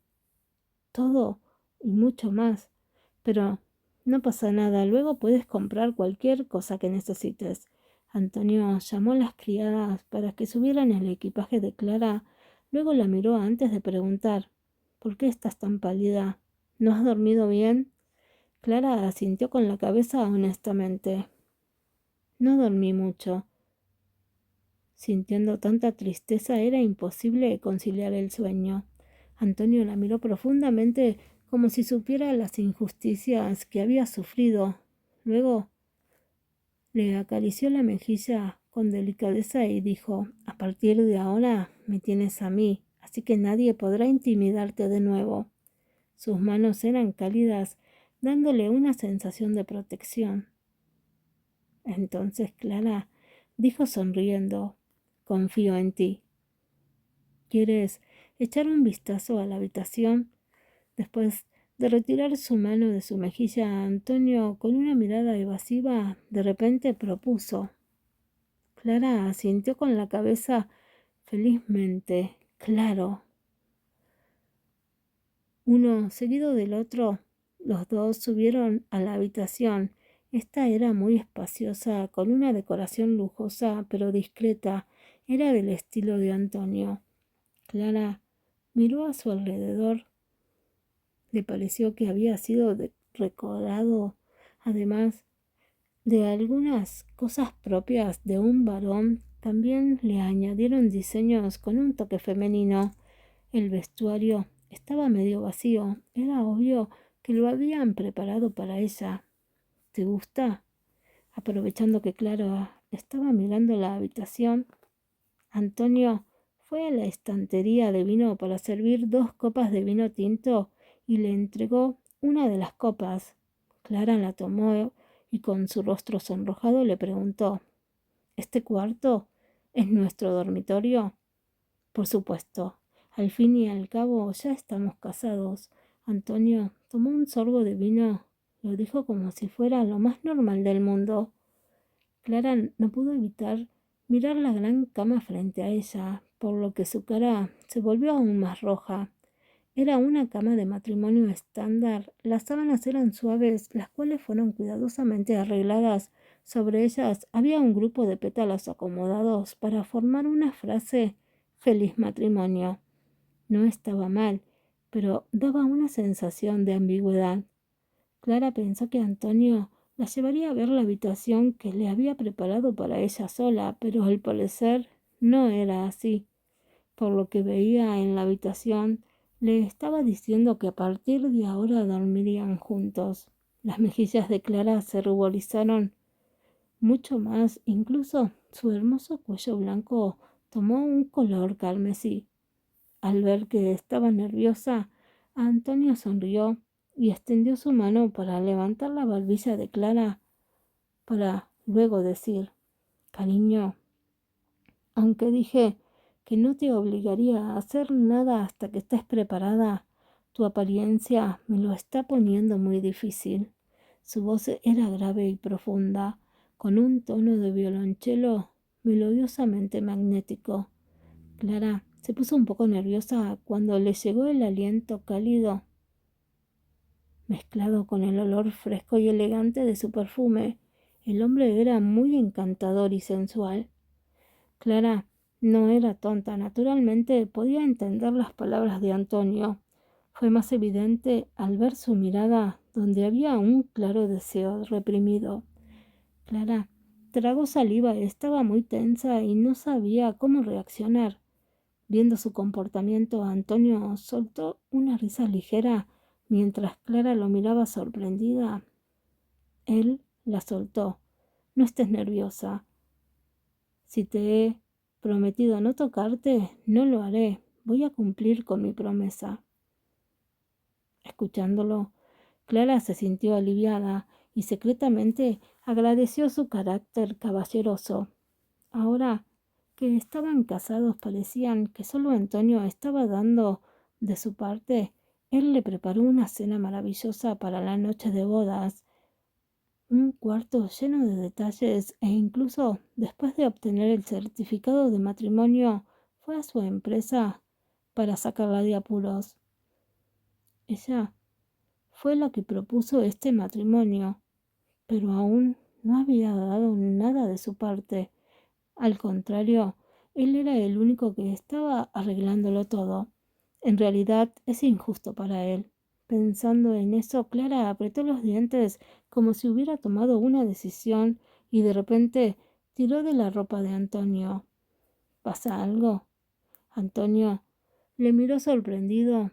todo y mucho más. Pero no pasa nada. Luego puedes comprar cualquier cosa que necesites». Antonio llamó a las criadas para que subieran el equipaje de Clara. Luego la miró antes de preguntar: «¿Por qué estás tan pálida? ¿No has dormido bien?». Clara asintió con la cabeza honestamente. «No dormí mucho». Sintiendo tanta tristeza, era imposible conciliar el sueño. Antonio la miró profundamente, como si supiera las injusticias que había sufrido. Luego le acarició la mejilla con delicadeza y dijo: «A partir de ahora me tienes a mí, así que nadie podrá intimidarte de nuevo». Sus manos eran cálidas, dándole una sensación de protección. Entonces Clara dijo sonriendo: «Confío en ti». «¿Quieres echar un vistazo a la habitación?». Después de retirar su mano de su mejilla, Antonio, con una mirada evasiva, de repente propuso. Clara asintió con la cabeza felizmente. «Claro». Uno seguido del otro, los dos subieron a la habitación. Esta era muy espaciosa, con una decoración lujosa pero discreta. Era del estilo de Antonio. Clara miró a su alrededor. Le pareció que había sido decorado, además de algunas cosas propias de un varón. También le añadieron diseños con un toque femenino. El vestuario estaba medio vacío. Era obvio que lo habían preparado para ella. «¿Te gusta?». Aprovechando que Clara estaba mirando la habitación, Antonio fue a la estantería de vino para servir 2 copas de vino tinto y le entregó una de las copas. Clara la tomó y con su rostro sonrojado le preguntó: «¿Este cuarto es nuestro dormitorio?». «Por supuesto. Al fin y al cabo ya estamos casados». Antonio tomó un sorbo de vino. Lo dijo como si fuera lo más normal del mundo. Clara no pudo evitar mirar la gran cama frente a ella, por lo que su cara se volvió aún más roja. Era una cama de matrimonio estándar. Las sábanas eran suaves, las cuales fueron cuidadosamente arregladas Sobre ellas había un grupo de pétalos acomodados para formar una frase «Feliz matrimonio». No estaba mal, pero daba una sensación de ambigüedad. Clara pensó que Antonio la llevaría a ver la habitación que le había preparado para ella sola, pero al parecer no era así. Por lo que veía en la habitación, le estaba diciendo que a partir de ahora dormirían juntos. Las mejillas de Clara se ruborizaron mucho más, incluso su hermoso cuello blanco tomó un color carmesí. Al ver que estaba nerviosa, Antonio sonrió y extendió su mano para levantar la barbilla de Clara, para luego decir: «Cariño, aunque dije que no te obligaría a hacer nada hasta que estés preparada, tu apariencia me lo está poniendo muy difícil». Su voz era grave y profunda, con un tono de violonchelo melodiosamente magnético. Clara se puso un poco nerviosa cuando le llegó el aliento cálido, mezclado con el olor fresco y elegante de su perfume. El hombre era muy encantador y sensual. Clara no era tonta, naturalmente podía entender las palabras de Antonio. Fue más evidente al ver su mirada, donde había un claro deseo reprimido. Clara tragó saliva, estaba muy tensa y no sabía cómo reaccionar. Viendo su comportamiento, Antonio soltó una risa ligera mientras Clara lo miraba sorprendida. Él la soltó. «No estés nerviosa. Si te he prometido no tocarte, no lo haré. Voy a cumplir con mi promesa». Escuchándolo, Clara se sintió aliviada y secretamente agradeció su carácter caballeroso. Ahora que estaban casados, parecían que solo Antonio estaba dando de su parte. Él le preparó una cena maravillosa para la noche de bodas, un cuarto lleno de detalles, e incluso después de obtener el certificado de matrimonio, fue a su empresa para sacarla de apuros. Ella fue la que propuso este matrimonio, pero aún no había dado nada de su parte. Al contrario, él era el único que estaba arreglándolo todo. En realidad es injusto para él. Pensando en eso, Clara apretó los dientes como si hubiera tomado una decisión y de repente tiró de la ropa de Antonio. ¿Pasa algo? Antonio le miró sorprendido.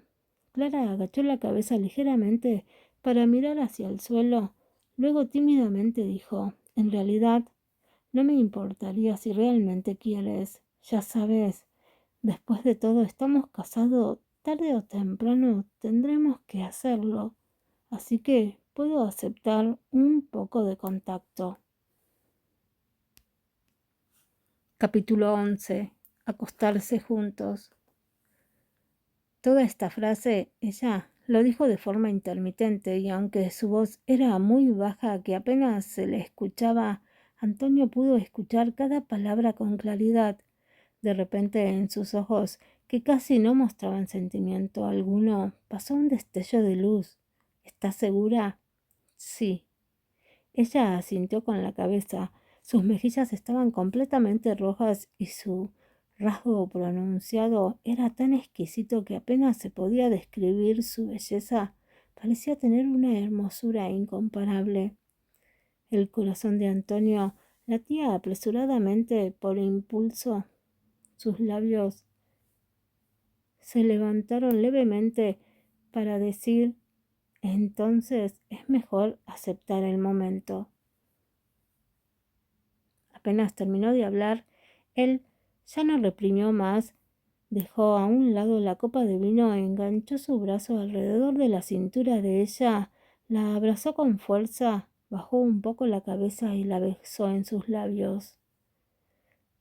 Clara agachó la cabeza ligeramente para mirar hacia el suelo. Luego tímidamente dijo: «En realidad, no me importaría si realmente quieres. Ya sabes, después de todo estamos casados. Tarde o temprano tendremos que hacerlo. Así que puedo aceptar un poco de contacto». Capítulo 11. Acostarse juntos. Toda esta frase ella lo dijo de forma intermitente, y aunque su voz era muy baja, que apenas se le escuchaba, Antonio pudo escuchar cada palabra con claridad. De repente en sus ojos, que casi no mostraban sentimiento alguno, pasó un destello de luz. «¿Estás segura?» «Sí». Ella asintió con la cabeza. Sus mejillas estaban completamente rojas y su rasgo pronunciado era tan exquisito que apenas se podía describir su belleza. Parecía tener una hermosura incomparable. El corazón de Antonio latía apresuradamente por impulso. Sus labios se levantaron levemente para decir: «Entonces es mejor aceptar el momento». Apenas terminó de hablar, él ya no reprimió más. Dejó a un lado la copa de vino, enganchó su brazo alrededor de la cintura de ella, la abrazó con fuerza, bajó un poco la cabeza y la besó en sus labios.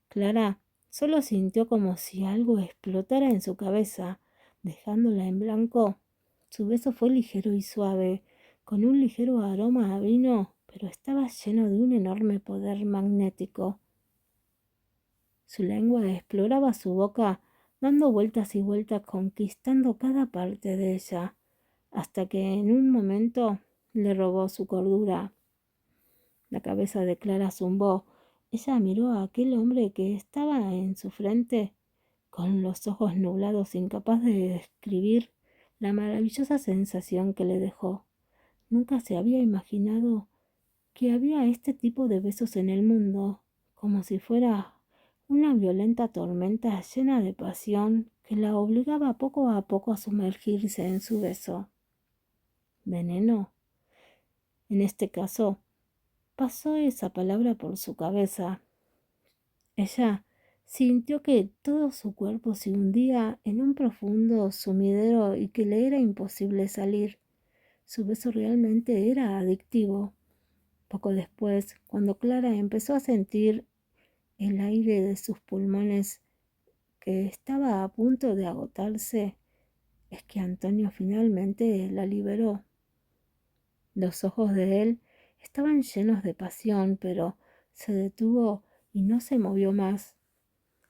Clara solo sintió como si algo explotara en su cabeza, dejándola en blanco. Su beso fue ligero y suave, con un ligero aroma a vino, pero estaba lleno de un enorme poder magnético. Su lengua exploraba su boca, dando vueltas y vueltas, conquistando cada parte de ella, hasta que en un momento le robó su cordura. La cabeza de Clara zumbó. Ella miró a aquel hombre que estaba en su frente, con los ojos nublados, incapaz de describir la maravillosa sensación que le dejó. Nunca se había imaginado que había este tipo de besos en el mundo, como si fuera una violenta tormenta llena de pasión que la obligaba poco a poco a sumergirse en su beso. ¿Veneno? En este caso, pasó esa palabra por su cabeza. Ella sintió que todo su cuerpo se hundía en un profundo sumidero y que le era imposible salir. Su beso realmente era adictivo. Poco después, cuando Clara empezó a sentir el aire de sus pulmones que estaba a punto de agotarse, es que Antonio finalmente la liberó. Los ojos de él estaban llenos de pasión, pero se detuvo y no se movió más.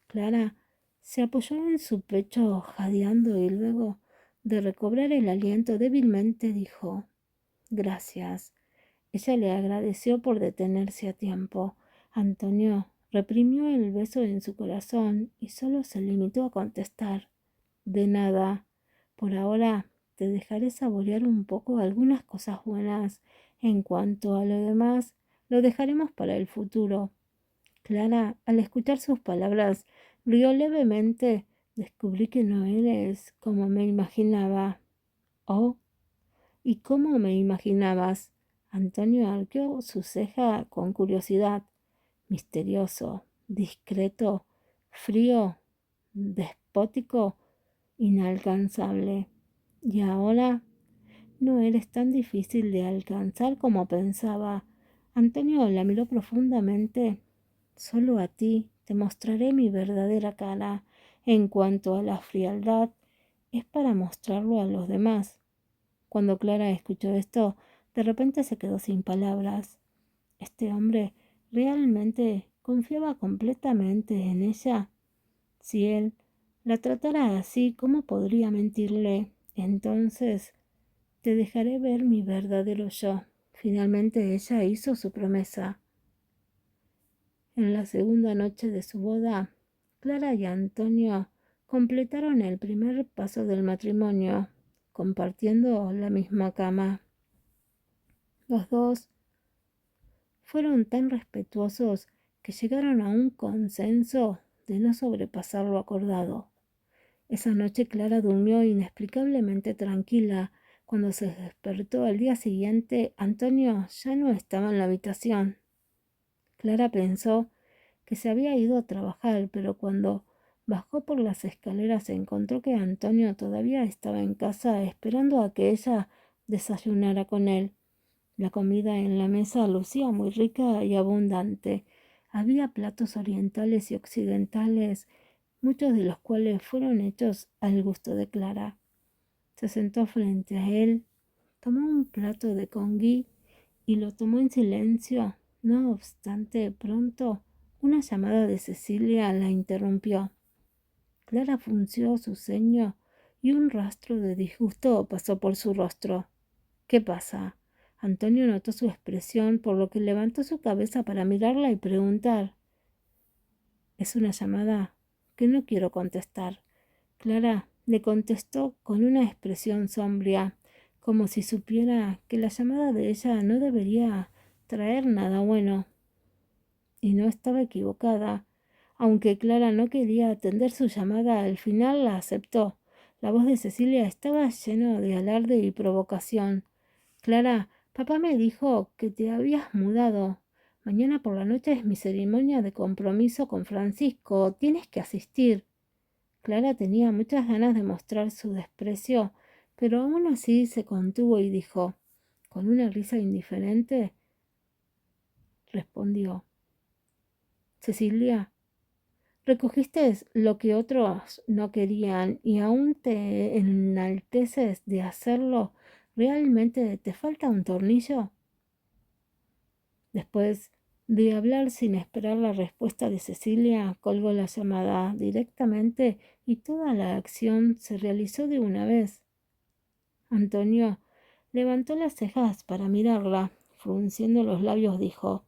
Clara se apoyó en su pecho jadeando y luego de recobrar el aliento débilmente dijo: «Gracias». Ella le agradeció por detenerse a tiempo. Antonio reprimió el beso en su corazón y solo se limitó a contestar: «De nada. Por ahora te dejaré saborear un poco algunas cosas buenas. En cuanto a lo demás, lo dejaremos para el futuro». Clara, al escuchar sus palabras, rió levemente. «Descubrí que no eres como me imaginaba». «Oh, ¿y cómo me imaginabas?». Antonio arqueó su ceja con curiosidad. «Misterioso, discreto, frío, despótico, inalcanzable. Y ahora no eres tan difícil de alcanzar como pensaba». Antonio la miró profundamente. «Solo a ti te mostraré mi verdadera cara. En cuanto a la frialdad, es para mostrarlo a los demás». Cuando Clara escuchó esto, de repente se quedó sin palabras. Este hombre realmente confiaba completamente en ella. Si él la tratara así, ¿cómo podría mentirle? «Entonces te dejaré ver mi verdadero yo». Finalmente ella hizo su promesa. En la segunda noche de su boda, Clara y Antonio completaron el primer paso del matrimonio, compartiendo la misma cama. Los dos fueron tan respetuosos que llegaron a un consenso de no sobrepasar lo acordado. Esa noche Clara durmió inexplicablemente tranquila. Cuando se despertó al día siguiente, Antonio ya no estaba en la habitación. Clara pensó que se había ido a trabajar, pero cuando bajó por las escaleras encontró que Antonio todavía estaba en casa esperando a que ella desayunara con él. La comida en la mesa lucía muy rica y abundante. Había platos orientales y occidentales, muchos de los cuales fueron hechos al gusto de Clara. Se sentó frente a él, tomó un plato de congui y lo tomó en silencio. No obstante, pronto una llamada de Cecilia la interrumpió. Clara frunció su ceño y un rastro de disgusto pasó por su rostro. «¿Qué pasa?». Antonio notó su expresión, por lo que levantó su cabeza para mirarla y preguntar: «Es una llamada que no quiero contestar». Clara le contestó con una expresión sombría, como si supiera que la llamada de ella no debería traer nada bueno. Y no estaba equivocada. Aunque Clara no quería atender su llamada, al final la aceptó. La voz de Cecilia estaba llena de alarde y provocación. «Clara, papá me dijo que te habías mudado. Mañana por la noche es mi ceremonia de compromiso con Francisco. Tienes que asistir». Clara tenía muchas ganas de mostrar su desprecio, pero aún así se contuvo y dijo, con una risa indiferente, respondió: «Cecilia, recogiste lo que otros no querían y aún te enalteces de hacerlo. ¿Realmente te falta un tornillo?». Después de hablar sin esperar la respuesta de Cecilia, colgó la llamada directamente y toda la acción se realizó de una vez. Antonio levantó las cejas para mirarla. Frunciendo los labios dijo: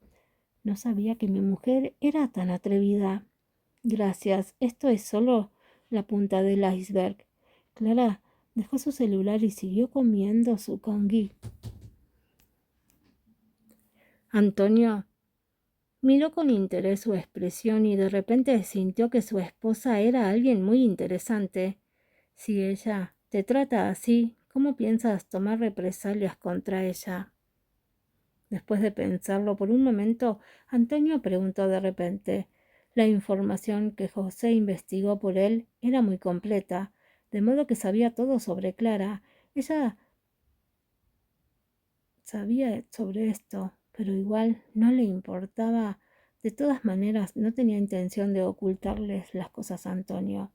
No sabía que mi mujer era tan atrevida. Gracias, esto es solo la punta del iceberg. Clara dejó su celular y siguió comiendo su congui. Antonio miró con interés su expresión y de repente sintió que su esposa era alguien muy interesante. Si ella te trata así, ¿cómo piensas tomar represalias contra ella? Después de pensarlo por un momento, Antonio preguntó de repente. La información que José investigó por él era muy completa, de modo que sabía todo sobre Clara. Ella sabía sobre esto, pero igual no le importaba. De todas maneras, no tenía intención de ocultarles las cosas a Antonio.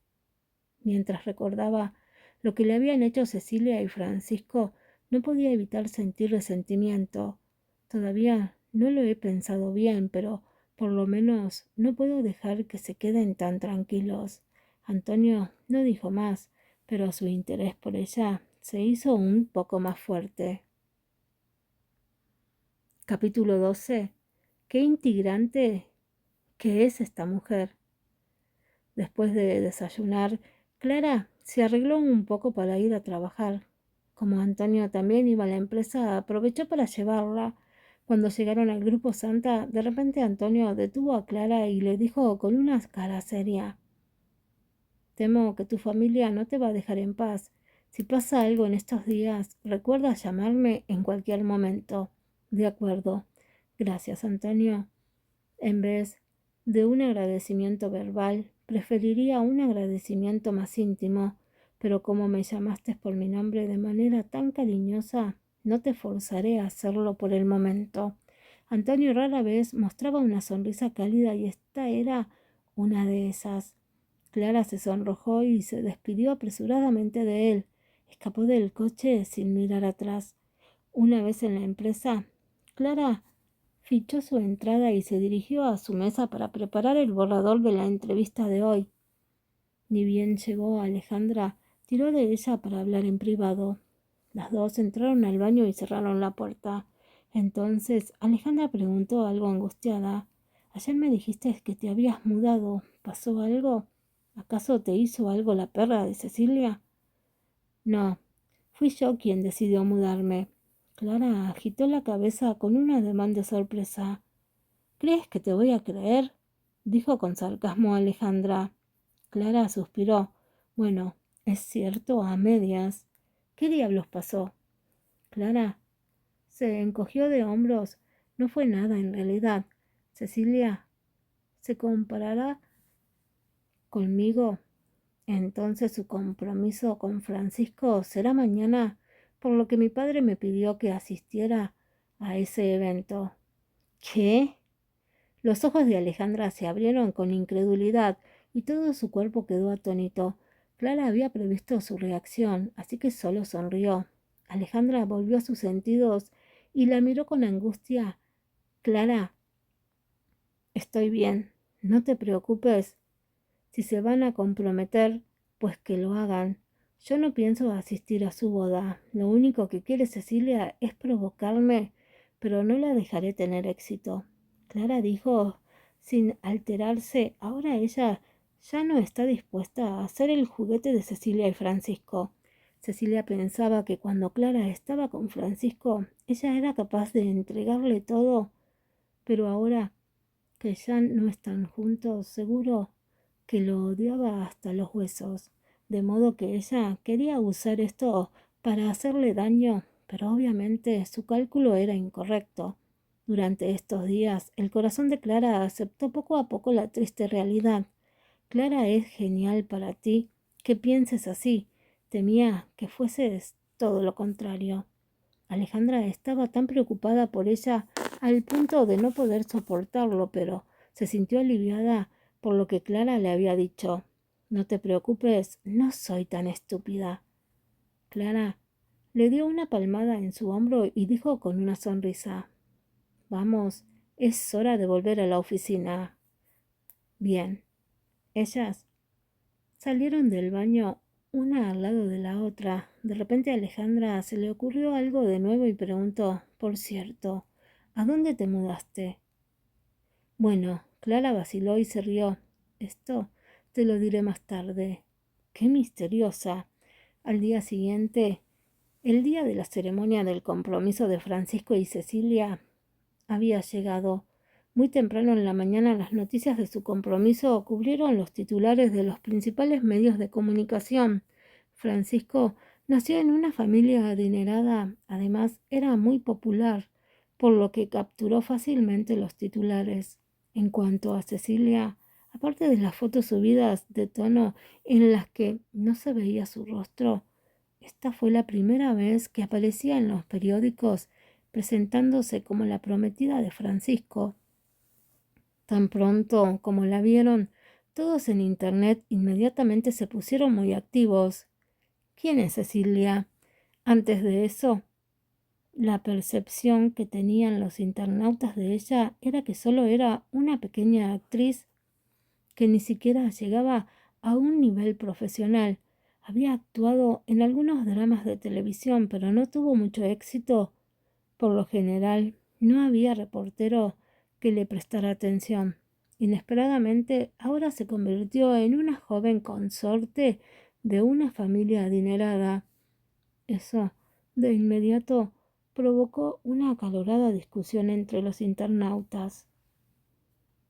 Mientras recordaba lo que le habían hecho Cecilia y Francisco, no podía evitar sentir resentimiento. Todavía no lo he pensado bien, pero por lo menos no puedo dejar que se queden tan tranquilos. Antonio no dijo más, pero su interés por ella se hizo un poco más fuerte. Capítulo 12. Qué integrante que es esta mujer. Después de desayunar, Clara se arregló un poco para ir a trabajar. Como Antonio también iba a la empresa, aprovechó para llevarla. Cuando llegaron al grupo Santa, de repente Antonio detuvo a Clara y le dijo con una cara seria: Temo que tu familia no te va a dejar en paz. Si pasa algo en estos días, recuerda llamarme en cualquier momento. De acuerdo. Gracias, Antonio. En vez de un agradecimiento verbal, preferiría un agradecimiento más íntimo, pero como me llamaste por mi nombre de manera tan cariñosa, no te forzaré a hacerlo por el momento. Antonio rara vez mostraba una sonrisa cálida y esta era una de esas. Clara se sonrojó y se despidió apresuradamente de él. Escapó del coche sin mirar atrás. Una vez en la empresa, Clara fichó su entrada y se dirigió a su mesa para preparar el borrador de la entrevista de hoy. Ni bien llegó Alejandra, tiró de ella para hablar en privado. Las dos entraron al baño y cerraron la puerta. Entonces Alejandra preguntó algo angustiada: Ayer me dijiste que te habías mudado. ¿Pasó algo? ¿Acaso te hizo algo la perra de Cecilia? No, fui yo quien decidió mudarme. Clara agitó la cabeza con un ademán de sorpresa. ¿Crees que te voy a creer? Dijo con sarcasmo Alejandra. Clara suspiró. Bueno, es cierto, a medias. ¿Qué diablos pasó? Clara se encogió de hombros. No fue nada en realidad. Cecilia se comparará conmigo. Entonces su compromiso con Francisco será mañana, por lo que mi padre me pidió que asistiera a ese evento. ¿Qué? Los ojos de Alejandra se abrieron con incredulidad y todo su cuerpo quedó atónito. Clara había previsto su reacción, así que solo sonrió. Alejandra volvió a sus sentidos y la miró con angustia. Clara, estoy bien. No te preocupes. Si se van a comprometer, pues que lo hagan. Yo no pienso asistir a su boda. Lo único que quiere Cecilia es provocarme, pero no la dejaré tener éxito. Clara dijo sin alterarse. Ahora ella ya no está dispuesta a ser el juguete de Cecilia y Francisco. Cecilia pensaba que cuando Clara estaba con Francisco, ella era capaz de entregarle todo, pero ahora que ya no están juntos, seguro que lo odiaba hasta los huesos, de modo que ella quería usar esto para hacerle daño, pero obviamente su cálculo era incorrecto. Durante estos días, el corazón de Clara aceptó poco a poco la triste realidad. Clara es genial para ti, que pienses así. Temía que fueses todo lo contrario. Alejandra estaba tan preocupada por ella al punto de no poder soportarlo, pero se sintió aliviada por lo que Clara le había dicho. No te preocupes, no soy tan estúpida. Clara le dio una palmada en su hombro y dijo con una sonrisa: Vamos, es hora de volver a la oficina. Bien. Ellas salieron del baño una al lado de la otra. De repente a Alejandra se le ocurrió algo de nuevo y preguntó: Por cierto, ¿a dónde te mudaste? Bueno, Clara vaciló y se rió. Esto te lo diré más tarde. Qué misteriosa. Al día siguiente, el día de la ceremonia del compromiso de Francisco y Cecilia, había llegado. Muy temprano en la mañana las noticias de su compromiso cubrieron los titulares de los principales medios de comunicación. Francisco nació en una familia adinerada, además era muy popular, por lo que capturó fácilmente los titulares. En cuanto a Cecilia, aparte de las fotos subidas de tono en las que no se veía su rostro, esta fue la primera vez que aparecía en los periódicos presentándose como la prometida de Francisco. Tan pronto como la vieron, todos en internet inmediatamente se pusieron muy activos. ¿Quién es Cecilia? Antes de eso, la percepción que tenían los internautas de ella era que solo era una pequeña actriz que ni siquiera llegaba a un nivel profesional. Había actuado en algunos dramas de televisión, pero no tuvo mucho éxito. Por lo general, no había reportero que le prestara atención. Inesperadamente, ahora se convirtió en una joven consorte de una familia adinerada. Eso, de inmediato, provocó una acalorada discusión entre los internautas.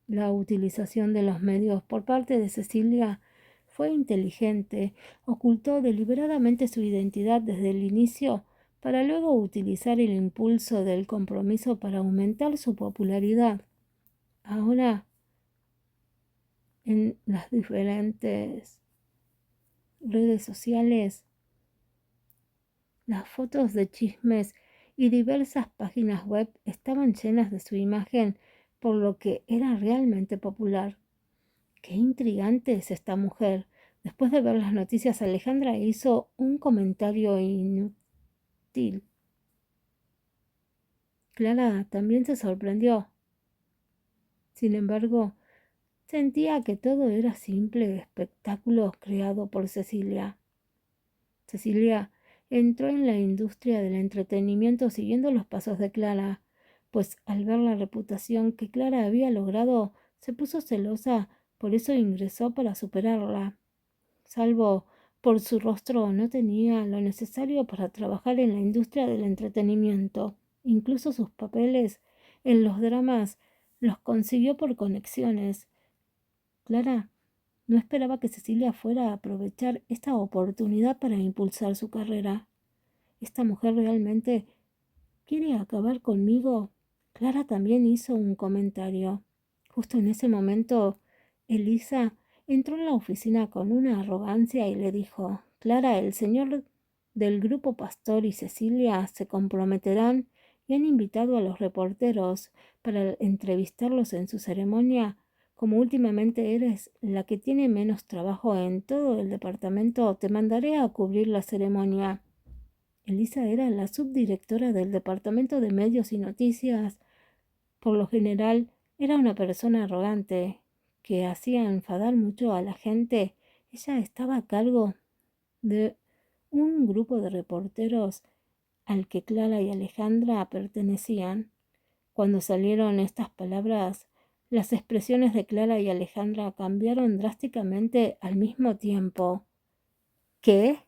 La utilización de los medios por parte de Cecilia fue inteligente, ocultó deliberadamente su identidad desde el inicio para luego utilizar el impulso del compromiso para aumentar su popularidad. Ahora, en las diferentes redes sociales, las fotos de chismes y diversas páginas web estaban llenas de su imagen, por lo que era realmente popular. Qué intrigante es esta mujer. Después de ver las noticias, Alejandra hizo un comentario inútil. Clara también se sorprendió. Sin embargo, sentía que todo era simple espectáculo creado por Cecilia. Cecilia entró en la industria del entretenimiento siguiendo los pasos de Clara, pues al ver la reputación que Clara había logrado, se puso celosa, por eso ingresó para superarla. Salvo por su rostro, no tenía lo necesario para trabajar en la industria del entretenimiento. Incluso sus papeles en los dramas los consiguió por conexiones. Clara no esperaba que Cecilia fuera a aprovechar esta oportunidad para impulsar su carrera. ¿Esta mujer realmente quiere acabar conmigo? Clara también hizo un comentario. Justo en ese momento, Elisa entró en la oficina con una arrogancia y le dijo: Clara, el señor del grupo Pastor y Cecilia se comprometerán y han invitado a los reporteros para entrevistarlos en su ceremonia. Como últimamente eres la que tiene menos trabajo en todo el departamento, te mandaré a cubrir la ceremonia. Elisa era la subdirectora del departamento de medios y noticias. Por lo general, era una persona arrogante que hacía enfadar mucho a la gente. Ella estaba a cargo de un grupo de reporteros al que Clara y Alejandra pertenecían. Cuando salieron estas palabras, las expresiones de Clara y Alejandra cambiaron drásticamente al mismo tiempo. ¿Qué?